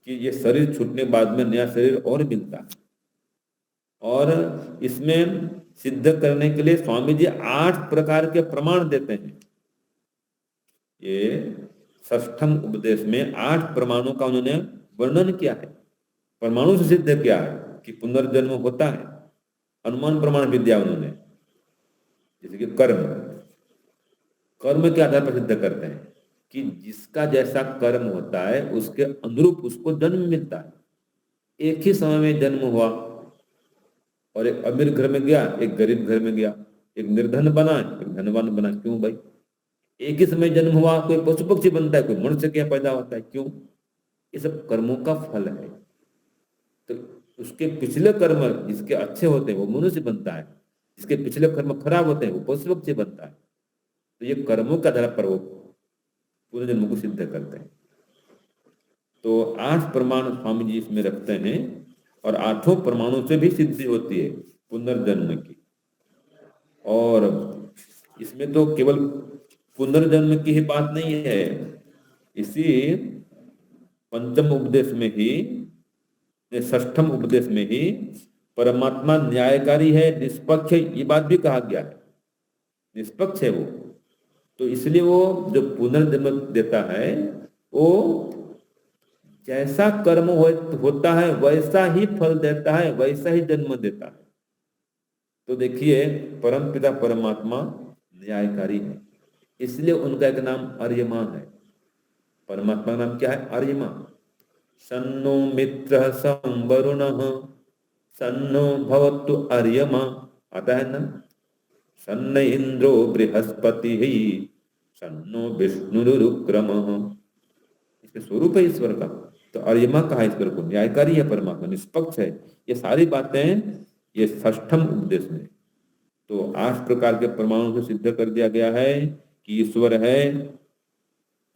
कि ये शरीर छूटने बाद में नया शरीर और मिलता है। और इसमें सिद्ध करने के लिए स्वामी जी 8 प्रकार के प्रमाण देते हैं। ये षष्ठम उपदेश में 8 प्रमाणों का उन्होंने वर्णन किया है, परमाणु से सिद्ध किया है कि पुनर्जन्म होता है। अनुमान प्रमाण विद्या उन्होंने, जैसे कि कर्म के आधार पर सिद्ध करते हैं कि जिसका जैसा कर्म होता है उसके अनुरूप उसको जन्म मिलता है। एक ही समय में जन्म हुआ और एक अमीर घर में गया, एक गरीब घर में गया, एक निर्धन बना, एक धनवान बना। क्यों भाई? एक ही समय जन्म हुआ, कोई पशु पक्षी बनता है, कोई मनुष्य क्या पैदा होता है। क्यों? ये सब कर्मों का फल है। तो उसके पिछले कर्म जिसके अच्छे होते हैं वो मनुष्य बनता है, जिसके पिछले कर्म खराब होते हैं वो पशु पक्षी बनता है। तो ये कर्मों के आधार पर वो पुनर्जन्म को सिद्ध करते हैं। तो 8 प्रमाण स्वामी जी इसमें रखते हैं और 8 प्रमाणों से भी सिद्धि होती है पुनर्जन्म की। और इसमें तो केवल पुनर्जन्म की ही बात नहीं है, इसी पंचम उपदेश में ही, षष्ठम उपदेश में ही परमात्मा न्यायकारी है, निष्पक्ष है, ये बात भी कहा गया है। निष्पक्ष है वो, तो इसलिए वो जो पुनर्जन्म देता है वो जैसा कर्म होता है वैसा ही फल देता है, वैसा ही जन्म देता है। तो देखिए परमपिता परमात्मा न्यायकारी है, इसलिए उनका एक नाम अर्यमा है। परमात्मा का नाम क्या है? अर्यमा। सन्नो मित्र संवरुण सन्नो भवतु अर्यमा, आता है ना? सन्न इंद्रो बृहस्पति सन्नो विष्णुरुक्रम, इसके स्वरूप है ईश्वर का। तो अर्यमा कहा ईश्वर को, न्यायकारी है परमात्मा, निष्पक्ष है। ये सारी बातें ये षष्ठम उपदेश में। तो 8 प्रकार के प्रमाणों से सिद्ध कर दिया गया है कि ईश्वर है,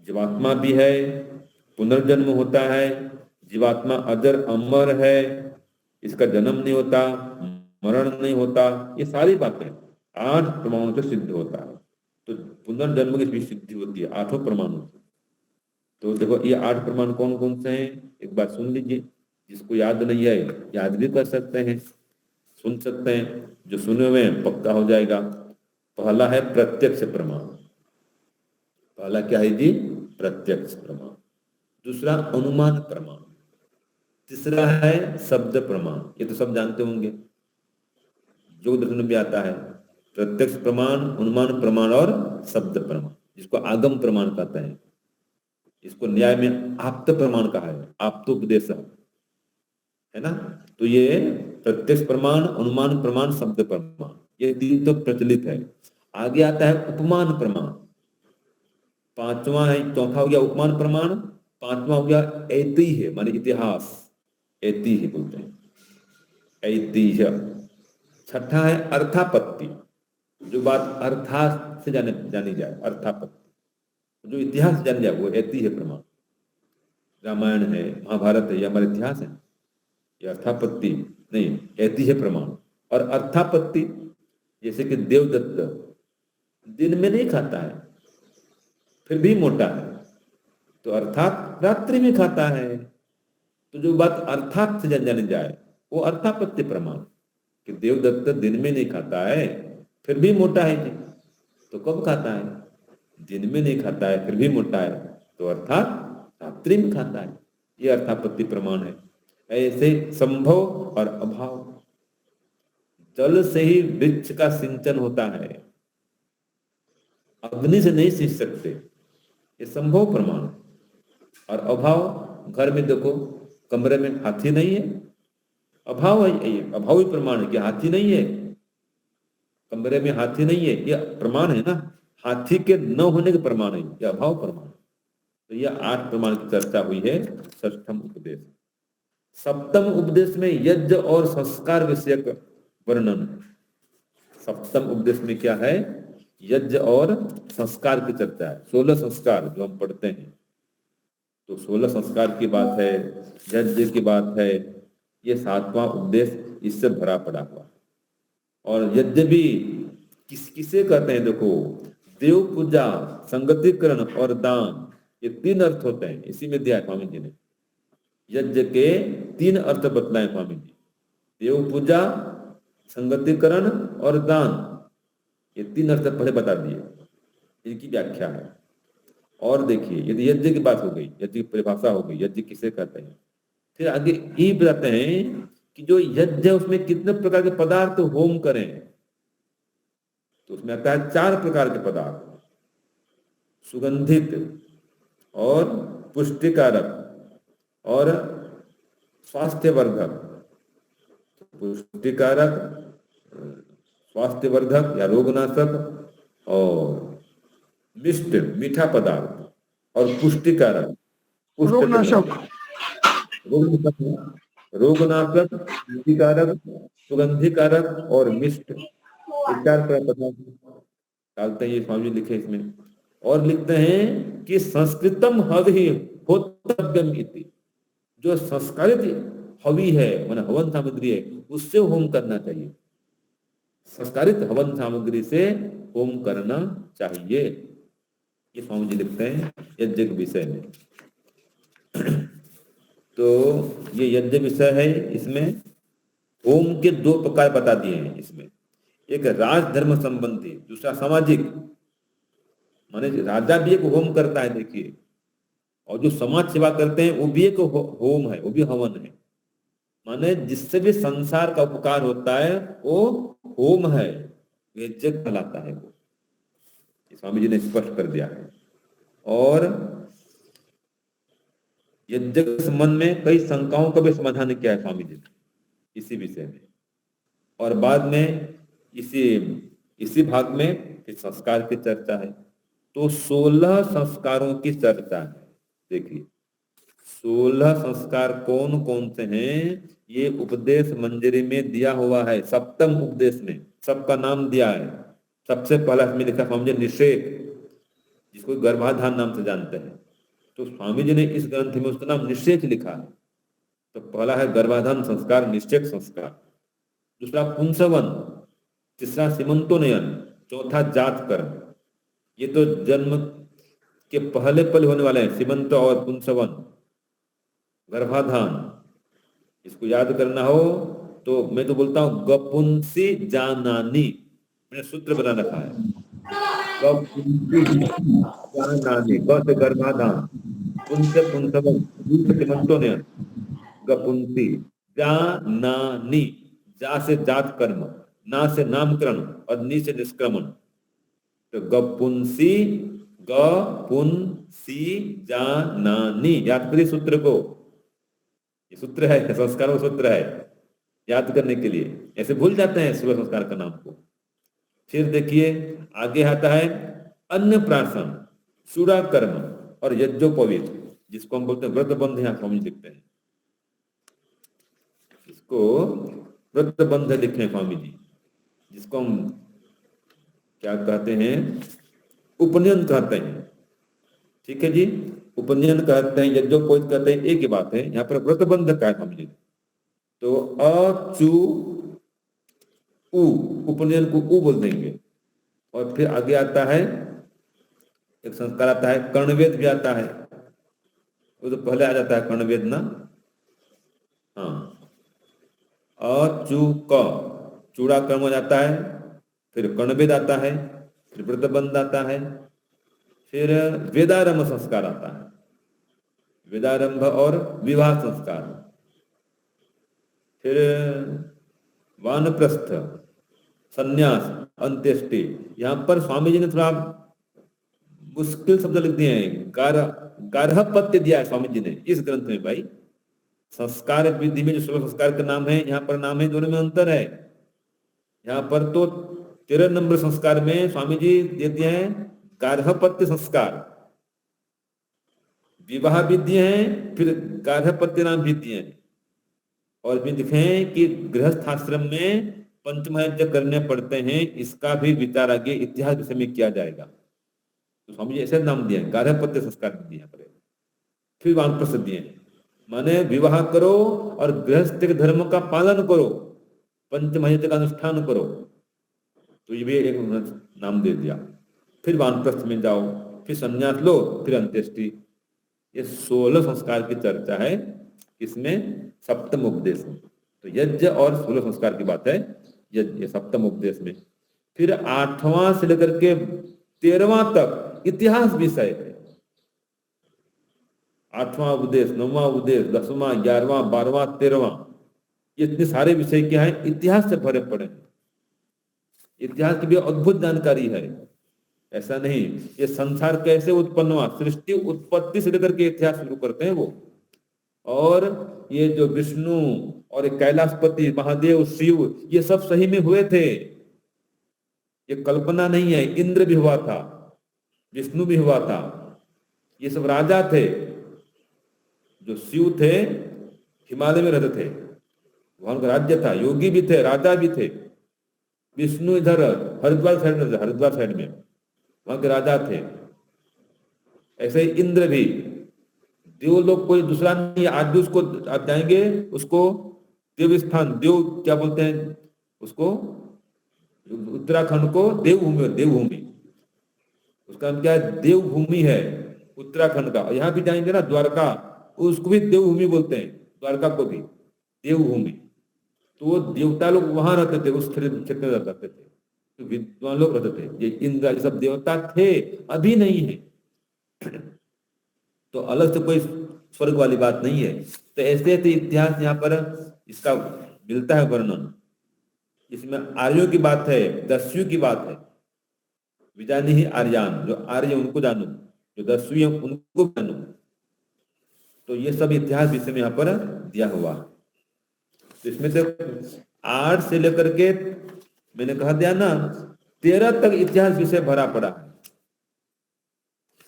जीवात्मा भी है, पुनर्जन्म होता है, जीवात्मा अजर अमर है, इसका जन्म नहीं होता, मरण नहीं होता। ये सारी बातें 8 प्रमाणों से सिद्ध होता है। तो पुनर्जन्म की भी सिद्धि होती है 8 प्रमाणों से। तो देखो ये 8 प्रमाण कौन कौन से हैं, एक बार सुन लीजिए। जिसको याद नहीं है याद भी कर सकते हैं, सुन सकते हैं, जो सुने हुए हैं पक्का हो जाएगा। पहला है प्रत्यक्ष प्रमाण। पहला क्या है जी? प्रत्यक्ष प्रमाण। दूसरा अनुमान प्रमाण। तीसरा है शब्द प्रमाण, ये तो सब जानते होंगे, जो दर्शन में भी आता है। प्रत्यक्ष प्रमाण, अनुमान प्रमाण और शब्द प्रमाण, जिसको आगम प्रमाण कहते हैं। इसको न्याय में आप्त प्रमाण कहा है, आप्तोपदेश है ना। तो ये प्रत्यक्ष प्रमाण, अनुमान प्रमाण, शब्द प्रमाण, ये 3 तो प्रचलित है। आगे आता है उपमान प्रमाण। पांचवा है, चौथा हो गया उपमान प्रमाण, पांचवा हो गया ऐतिह्य माने इतिहास, ऐतिह्य बोलते हैं, ऐतिह्य। छठा है अर्थापत्ति, जो बात अर्थात से जानी जाए, अर्थापत्ति, जो इतिहास से जानी जाए वो ऐतिह्य प्रमाण। रामायण है, महाभारत है, ये हमारे इतिहास है, ये अर्थापत्ति नहीं, ऐतिह्य प्रमाण। और अर्थापत्ति जैसे कि देवदत्त दिन में नहीं खाता है फिर भी मोटा है, तो अर्थात रात्रि में खाता है। तो जो बात अर्थात से जानी जाए वो अर्थापत्ति प्रमाण, कि देवदत्त दिन में नहीं खाता है फिर भी मोटा है जी। तो कब खाता है? दिन में नहीं खाता है फिर भी मोटा है, तो अर्थात रात्रि में खाता है, ये अर्थापत्ति प्रमाण है। ऐसे संभव और अभाव, जल से ही वृक्ष का सिंचन होता है, अग्नि से नहीं सींच सकते, ये संभव प्रमाण। और अभाव, घर में देखो कमरे में हाथी नहीं है, अभाव है, ये अभावी प्रमाण है कि हाथी नहीं है, कमरे में हाथी नहीं है, ये प्रमाण है ना, हाथी के न होने के प्रमाण है, ये अभाव प्रमाण। तो यह 8 प्रमाण की चर्चा हुई है षष्ठम उपदेश। सप्तम उपदेश में यज्ञ और संस्कार विषयक वर्णन है। सप्तम उपदेश में क्या है? यज्ञ और संस्कार की चर्चा है। 16 संस्कार जो हम पढ़ते हैं, तो 16 संस्कार की बात है, यज्ञ की बात है, ये 7वां उपदेश इससे भरा पड़ा हुआ। और यज्ञ भी किसे कहते हैं? देखो, देव पूजा, संगतिकरण और दान, ये 3 अर्थ होते हैं, इसी में दिया स्वामी जी ने। यज्ञ के 3 अर्थ बतलाए स्वामी जी, देव पूजा, संगतिकरण और दान, ये 3 अर्थ पहले बता दिए, इनकी व्याख्या है। और देखिए यदि यज्ञ की बात हो गई, यज्ञ की परिभाषा हो गई, यज्ञ किसे कहते हैं, फिर आगे ये बताते हैं कि जो यज्ञ है उसमें कितने प्रकार के पदार्थ होम करें। तो उसमें आता है 4 प्रकार के पदार्थ, सुगंधित और पुष्टिकारक और स्वास्थ्यवर्धक। पुष्टिकारक, स्वास्थ्यवर्धक या रोगनाशक, और मिष्ट मीठा पदार्थ, और पुष्टिकारक रोगनाशक, रोगनाशक, पुष्टिकारक, सुगंधिकारक और मिष्ट, ये 4 पदार्थ डालते हैं, ये स्वामी लिखे इसमें। और लिखते हैं कि संस्कृतम हवि होतव्यम इति, जो संस्कारित हवि है माने हवन सामग्री है, उससे होम करना चाहिए। संस्कारित हवन सामग्री से होम करना चाहिए, ये स्वामी जी लिखते हैं यज्ञ के विषय में। तो ये यज्ञ विषय है, इसमें होम के 2 प्रकार बता दिए हैं इसमें, एक राजधर्म संबंधी, दूसरा सामाजिक, माने राजा भी एक होम करता है देखिए, और जो समाज सेवा करते हैं वो भी एक होम है, वो भी हवन है, माने जिससे भी संसार का उपकार होता है वो होम है, यज्ञ कहलाता है वो, स्वामी जी ने स्पष्ट कर दिया है। और यज्ञ के संबंध में कई शंकाओं का भी समाधान किया है स्वामी जी ने इसी विषय में। और बाद में इसी भाग में फिर संस्कार की चर्चा है। तो 16 संस्कारों की चर्चा है। देखिए 16 संस्कार कौन कौन से हैं, ये उपदेश मंजरी में दिया हुआ है, सप्तम उपदेश में सबका नाम दिया है। सबसे पहला इसमें लिखा स्वामी जी निषेक, जिसको गर्भाधान नाम से जानते हैं, तो स्वामी जी ने इस ग्रंथ में उसका नाम निषेक लिखा है। तो पहला है गर्भाधान संस्कार, निषेक संस्कार, दूसरा पुंसवन, तीसरा सीमंतोनयन, चौथा जात कर्म। ये तो जन्म के पहले पल होने वाले हैं, सीमंत और पुंसवन, गर्भाधान। इसको याद करना हो तो मैं तो बोलता हूँ गपुंसी जानानी, मैंने सूत्र बना रखा है, गपुंसी जानानी, ग से गर्भाधान, पुंस से पुंसवन, सीमंतोनयन, गपुंसी जानानी, जा से जात कर्म, ना से नामकरण और नी से निष्क्रमण। तो गपुंसी, गपुंसी जानानी, याद करिए सूत्र को, ये सूत्र है, संस्कारों का सूत्र है, याद करने के लिए, ऐसे भूल जाते हैं 16 संस्कार का नाम को। फिर देखिए आगे आता है अन्नप्राशन, सूरा कर्म और यज्ञोपवीत, जिसको हम बोलते हैं व्रत बंध, यहाँ स्वामी लिखते हैं, इसको व्रत बंध लिखे हैं स्वामी जी, जिसको हम क्या कहते हैं, उपनयन कहते हैं। ठीक है जी, उपनयन कहते हैं, यज्ञोपवीत कहते हैं, एक ही बात है। यहाँ पर व्रत बंध का है स्वामी जी। तो अचु उ, उपनयन को उ बोल देंगे। और फिर आगे आता है एक संस्कार आता है कर्णवेद भी आता है, वो तो पहले आ जाता है कर्णवेद ना, हाँ। अचु क, चूड़ा कर्म हो जाता है, फिर कर्णवेद आता है, फिर व्रतबंध आता है, फिर वेदारंभ संस्कार आता है, वेदारंभ और विवाह संस्कार, फिर वानप्रस्थ, संन्यास, अंत्येष्टि। यहाँ पर स्वामी जी ने थोड़ा मुश्किल शब्द लिख दिए हैं, गार्हपत्य दिया है स्वामी जी ने इस ग्रंथ में। भाई संस्कार विधि में जो 16 संस्कार का नाम है, यहाँ पर नाम है, दोनों में अंतर है। यहाँ पर तो 13 नंबर संस्कार में स्वामी जी देते हैं गार्हपत्य संस्कार, विवाह विधि है, फिर गार्हपत्य नाम विधि है। और भी लिखे हैं कि गृहस्थ आश्रम में पंचमहायज्ञ करने पड़ते हैं, इसका भी विचार आगे इतिहास विषय में किया जाएगा। तो स्वामी जी ऐसे नाम दिए, गार्हपत्य संस्कार दिए पर। फिर वानप्रस्थ दिए, माने विवाह करो और गृहस्थ के धर्म का पालन करो, पंचमहायज्ञ का अनुष्ठान करो, तो ये भी एक नाम दे दिया। फिर वानप्रस्थ में जाओ, फिर संन्यास लो, फिर अंत्येष्टि। ये 16 संस्कार की चर्चा है इसमें सप्तम उपदेश में। तो यज्ञ और 16 संस्कार की बात है ये सप्तम उपदेश में। फिर 8वां से लेकर के 13वां तक इतिहास विषय है। 8वां उपदेश, 9वां उपदेश, 10वां, 11वां, 12वां, 13वां, ये इतने सारे विषय क्या है, इतिहास से भरे पड़े हैं। इतिहास की भी अद्भुत जानकारी है। ऐसा नहीं, ये संसार कैसे उत्पन्न हुआ, सृष्टि उत्पत्ति से लेकर के इतिहास शुरू करते हैं वो। और ये जो विष्णु और कैलाशपति महादेव शिव, ये सब सही में हुए थे, ये कल्पना नहीं है। इंद्र भी हुआ था, विष्णु भी हुआ था, ये सब राजा थे। जो शिव थे हिमालय में रहते थे, वहां उनका राज्य था, योगी भी थे, राजा भी थे। विष्णु इधर हरिद्वार साइड में, हरिद्वार साइड में वहां के राजा थे। ऐसे ही इंद्र भी, देवलोक कोई दूसरा नहीं, आज भी उसको आप जाएंगे, उसको देव स्थान, देव क्या बोलते हैं उसको, उत्तराखंड को देवभूमि, देवभूमि उसका नाम क्या है, देवभूमि है उत्तराखंड का। यहाँ भी जाएंगे ना द्वारका, उसको भी देवभूमि बोलते हैं, द्वारका को भी देवभूमि। तो वो देवता लोग वहां रहते थे, उस क्षेत्र में रहते थे, तो विद्वान लोग रहते थे। ये इंद्र सब देवता थे, अभी नहीं है। तो अलग से कोई स्वर्ग वाली बात नहीं है। तो ऐसे थे इतिहास, यहाँ पर इसका मिलता है वर्णन। इसमें आर्यों की बात है, दस्यु की बात है। विजानी ही आर्यान, जो आर्य उनको जानो, जो दस्यु है उनको जानो। तो ये सब इतिहास विषय में यहाँ पर दिया हुआ। तो इसमें से 8 से लेकर के मैंने कहा दिया ना 13 तक इतिहास विषय भरा पड़ा है।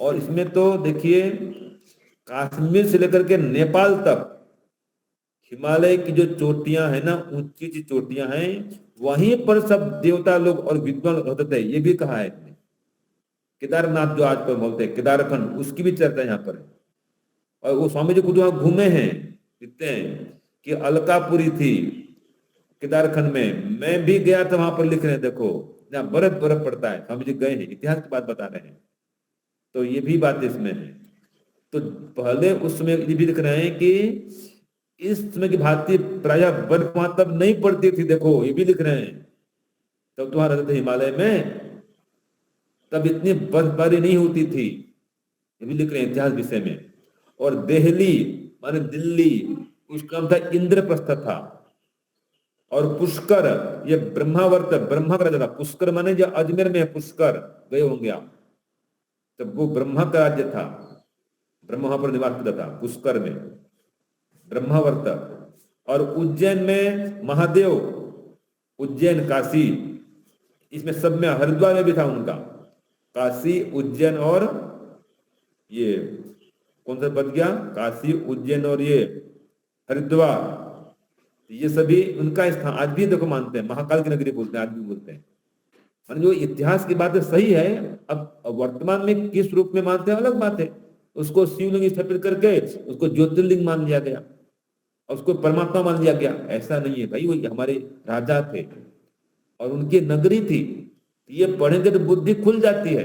और इसमें तो देखिए कश्मीर से लेकर के नेपाल तक हिमालय की जो चोटियां है ना, ऊंची ऊंची चोटियां हैं, वहीं पर सब देवता लोग और विद्वान रहते थे, ये भी कहा है इसने। केदारनाथ जो आज पर बोलते हैं केदारखंड, उसकी भी चर्चा यहाँ पर है। और वो स्वामी जी खुद वहां घूमे हैं, लिखते हैं कि अलकापुरी थी केदारखंड में, मैं भी गया था वहां पर, लिख रहे हैं देखो जहाँ बर्फ बर्फ पड़ता है, स्वामी जी गए हैं, इतिहास की बात बता रहे हैं। तो ये भी बात इसमें है। तो पहले उस समय ये भी लिख रहे हैं कि इस समय की भांति प्राय बर्फ वहां तब नहीं पड़ती थी, देखो ये भी लिख रहे हैं। तब तो वहां रहते थे हिमालय में, तब इतनी बर्फबारी नहीं होती थी, ये भी लिख रहे हैं इतिहास विषय में। और दिल्ली माने दिल्ली, उसका नाम था इंद्रप्रस्थ था। और पुष्कर, ये ब्रह्मावर्त, ब्रह्मा का राज्य था। पुष्कर माने जो अजमेर में है, पुष्कर गए होंगे आप, तब वो ब्रह्मा का राज्य था। ब्रह्मा वहां पर निवास करता था, पुष्कर में ब्रह्मावर्त। और उज्जैन में महादेव, उज्जैन काशी, इसमें सब में, हरिद्वार में भी था उनका, काशी उज्जैन और ये कौन सा बच गया, काशी उज्जैन और ये हरिद्वार, ये सभी उनका स्थान। आज भी देखो मानते हैं, महाकाल की नगरी बोलते हैं, आज भी बोलते हैं। मान जो इतिहास की बात है सही है, अब वर्तमान में किस रूप में मानते हैं अलग बात है। उसको शिवलिंग स्थापित करके उसको ज्योतिर्लिंग मान लिया गया, और उसको परमात्मा मान लिया गया। ऐसा नहीं है भाई, वो हमारे राजा थे और उनकी नगरी थी। ये पढ़ेंगे तो बुद्धि खुल जाती है।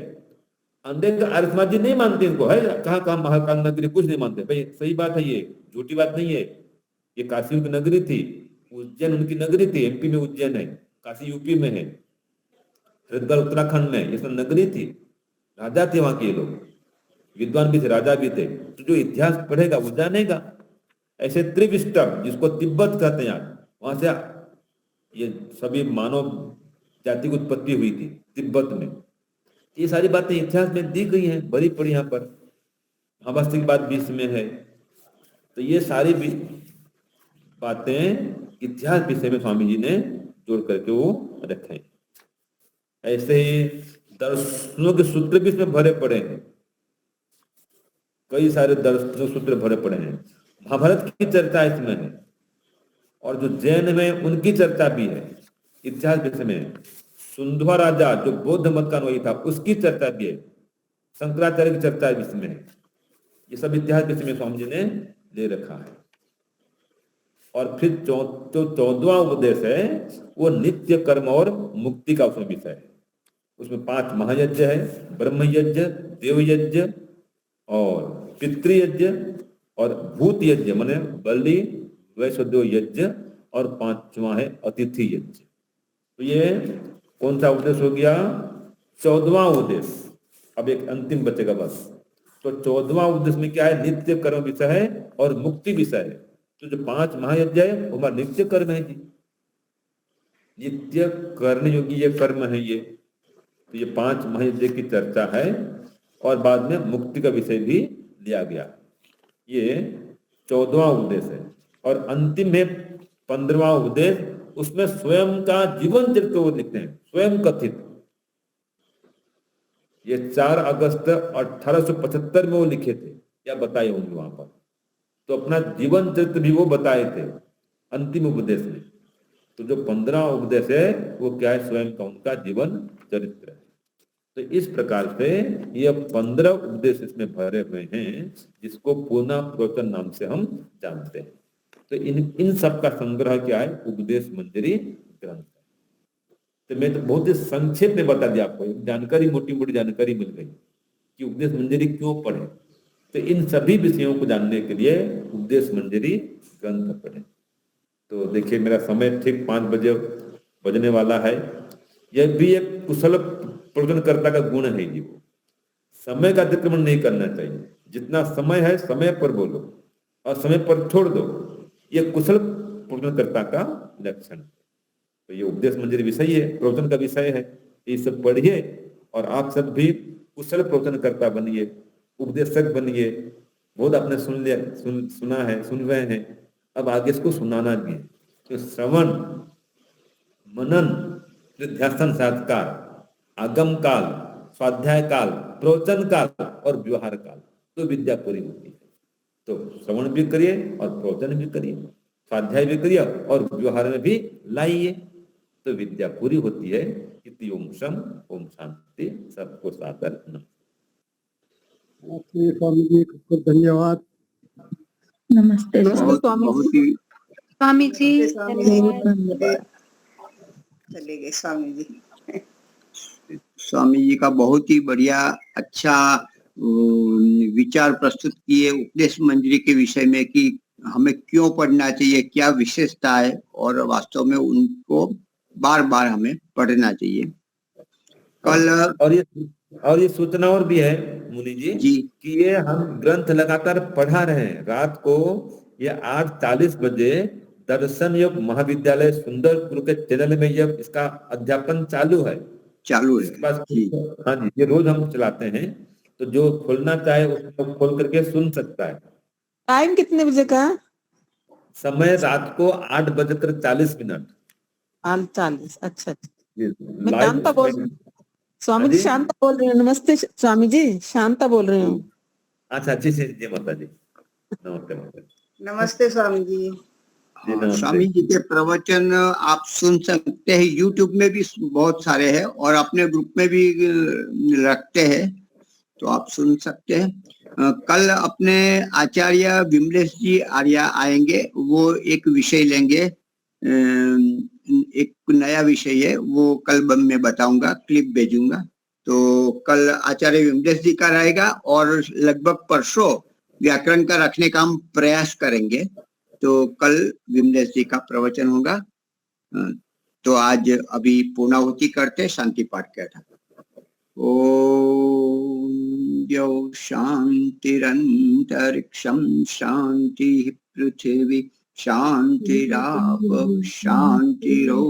अंधे का अर्थमाजी नहीं मानते इनको, है कहाँ कहाँ महाकाल नगरी, कुछ नहीं मानते भाई। सही बात है, ये झूठी बात नहीं है। ये काशी उनकी नगरी थी, उज्जैन उनकी नगरी थी। एमपी में उज्जैन है, काशी यूपी में है, हरिद्वार उत्तराखंड में, ये सब नगरी थी। राजा थे वहां के लोग, विद्वान भी थे, राजा भी थे। तो जो इतिहास पढ़ेगा वो जानेगा। ऐसे त्रिविष्टम, जिसको तिब्बत कहते हैं आज, वहां से ये सभी मानव जाति की उत्पत्ति हुई थी तिब्बत में। ये सारी बातें इतिहास में दी गई हैं, बड़ी पड़ी यहाँ पर। महाभारत की बात भी इसमें है। तो ये सारी भी बातें इतिहास विषय में स्वामी जी ने जोड़ करके वो रखे। ऐसे ही दर्शनों के सूत्र भी इसमें भरे पड़े हैं, कई सारे दर्शनों सूत्र भरे पड़े हैं। महाभारत की चर्चा इसमें है, और जो जैन में उनकी चर्चा भी है इतिहास विषय में। सुंधवा राजा जो बौद्ध मत का अनुयायी था, उसकी चर्चा भी है। शंकराचार्य की चर्चा भी इसमें है। ये सब इतिहास विषय में स्वामी जी ने ले रखा है। और फिर जो 14वां उपदेश है वो नित्य कर्म और मुक्ति का उसमें विषय है। उसमें 5 महायज्ञ है, ब्रह्म यज्ञ, देव यज्ञ और पितृयज्ञ और भूत यज्ञ माने बलि वैश्वदेव यज्ञ, और 5वां है अतिथि यज्ञ। तो ये कौन सा उपदेश हो गया, 14वां उपदेश। अब एक अंतिम बचेगा बस। तो 14वां उपदेश में क्या है? नित्य कर्म विषय है और मुक्ति विषय है। तो जो 5 महायज्ञ है वो हमारा नित्य कर्म है जी, नित्य करने योग्य ये कर्म है ये। तो ये 5 महायज्ञ की चर्चा है और बाद में मुक्ति का विषय भी लिया गया। ये 14वां उपदेश है। और अंतिम है 15वां उपदेश, उसमें स्वयं का जीवन चरित्र वो लिखते हैं, स्वयं कथित। ये 4 अगस्त 1875 में वो लिखे थे, क्या बताए होंगे वहां पर। तो अपना जीवन चरित्र भी वो बताए थे अंतिम उपदेश में। तो जो 15वां उपदेश है वो क्या है? स्वयं का उनका जीवन चरित्र है। तो इस प्रकार से ये 15 उपदेश इसमें भरे हुए हैं, जिसको पूर्णा प्रवचन नाम से हम जानते हैं। तो इन सब का संग्रह क्या है? उपदेश मंजरी ग्रंथ। तो मैं तो बहुत ही संक्षेप में बता दिया आपको, जानकारी, मोटी मोटी जानकारी मिल गई कि उपदेश मंजरी क्यों पढ़े। तो इन सभी विषयों को जानने के लिए उपदेश मंजरी ग्रंथ पढ़े। तो देखिए मेरा समय ठीक 5 बजे बजने वाला है। यह भी एक कुशल प्रवचनकर्ता का गुण है जी, वो समय का अतिक्रमण नहीं करना चाहिए। जितना समय है समय पर बोलो और समय पर छोड़ दो, ये कुशल प्रवचनकर्ता का लक्षण। तो ये उपदेश मंजरी विषय है, प्रवचन का विषय है। ये सब पढ़िए और आप सब भी कुशल प्रवचनकर्ता बनिए, उपदेशक बनिए। बहुत आपने सुन लिया, सुना है, सुन रहे हैं, अब आगे इसको सुनाना भी है। तो श्रवण, मनन, निध्यासन साधकार, आगम काल, स्वाध्याय काल, प्रवचन काल और व्यवहार काल, तो विद्या पूरी होती है। तो श्रवण भी करिए और प्रवचन भी करिए, स्वाध्याय भी करिए और व्यवहार में भी लाइए, तो विद्या पूरी होती है। इति ओम शम ओम शांति। सबको सादर नमस्ते स्वामी जी, खूब धन्यवाद। नमस्ते बहुत ही स्वामी जी, धन्यवाद। चले गए स्वामी जी। स्वामी जी का बहुत ही बढ़िया अच्छा विचार प्रस्तुत किए उपदेश मंजरी के विषय में कि हमें क्यों पढ़ना चाहिए, क्या विशेषता है, और वास्तव में उनको बार बार हमें पढ़ना चाहिए। कल और ये सूचना और भी है मुनि जी कि ये हम ग्रंथ लगातार पढ़ा रहे हैं। रात को ये 8:40 बजे दर्शन योग महाविद्यालय सुंदरपुर के चैनल में ये इसका अध्यापन चालू है। हाँ जी, ये रोज हम चलाते हैं, तो जो खोलना चाहे उसको खोल करके सुन सकता है। टाइम कितने बजे का? समय रात को 8:40 मिनट। 8:40। अच्छा, मैं लाइव शांता बोल, स्वामी जी शांता बोल रही हूँ। नमस्ते स्वामी जी, शांता बोल रही हूँ। अच्छा, अच्छी जी माता जी, नमस्ते। नमस्ते स्वामी जी। स्वामी जी के प्रवचन आप सुन सकते हैं, यूट्यूब में भी बहुत सारे हैं और अपने ग्रुप में भी रखते हैं, तो आप सुन सकते हैं। कल अपने आचार्य विमलेश जी आर्या आएंगे, वो एक विषय लेंगे, एक नया विषय है, वो कल मैं बताऊंगा, क्लिप भेजूंगा। तो कल आचार्य विमलेश जी का रहेगा और लगभग परसों व्याकरण का रखने का हम प्रयास करेंगे। तो कल विमलेश जी का प्रवचन होगा। तो आज अभी पूर्णाहुति करते, शांति पाठ कहता। ओम द्यौ शांतिरंतरिक्षं शांति पृथिवी शांतिराप शांतिरो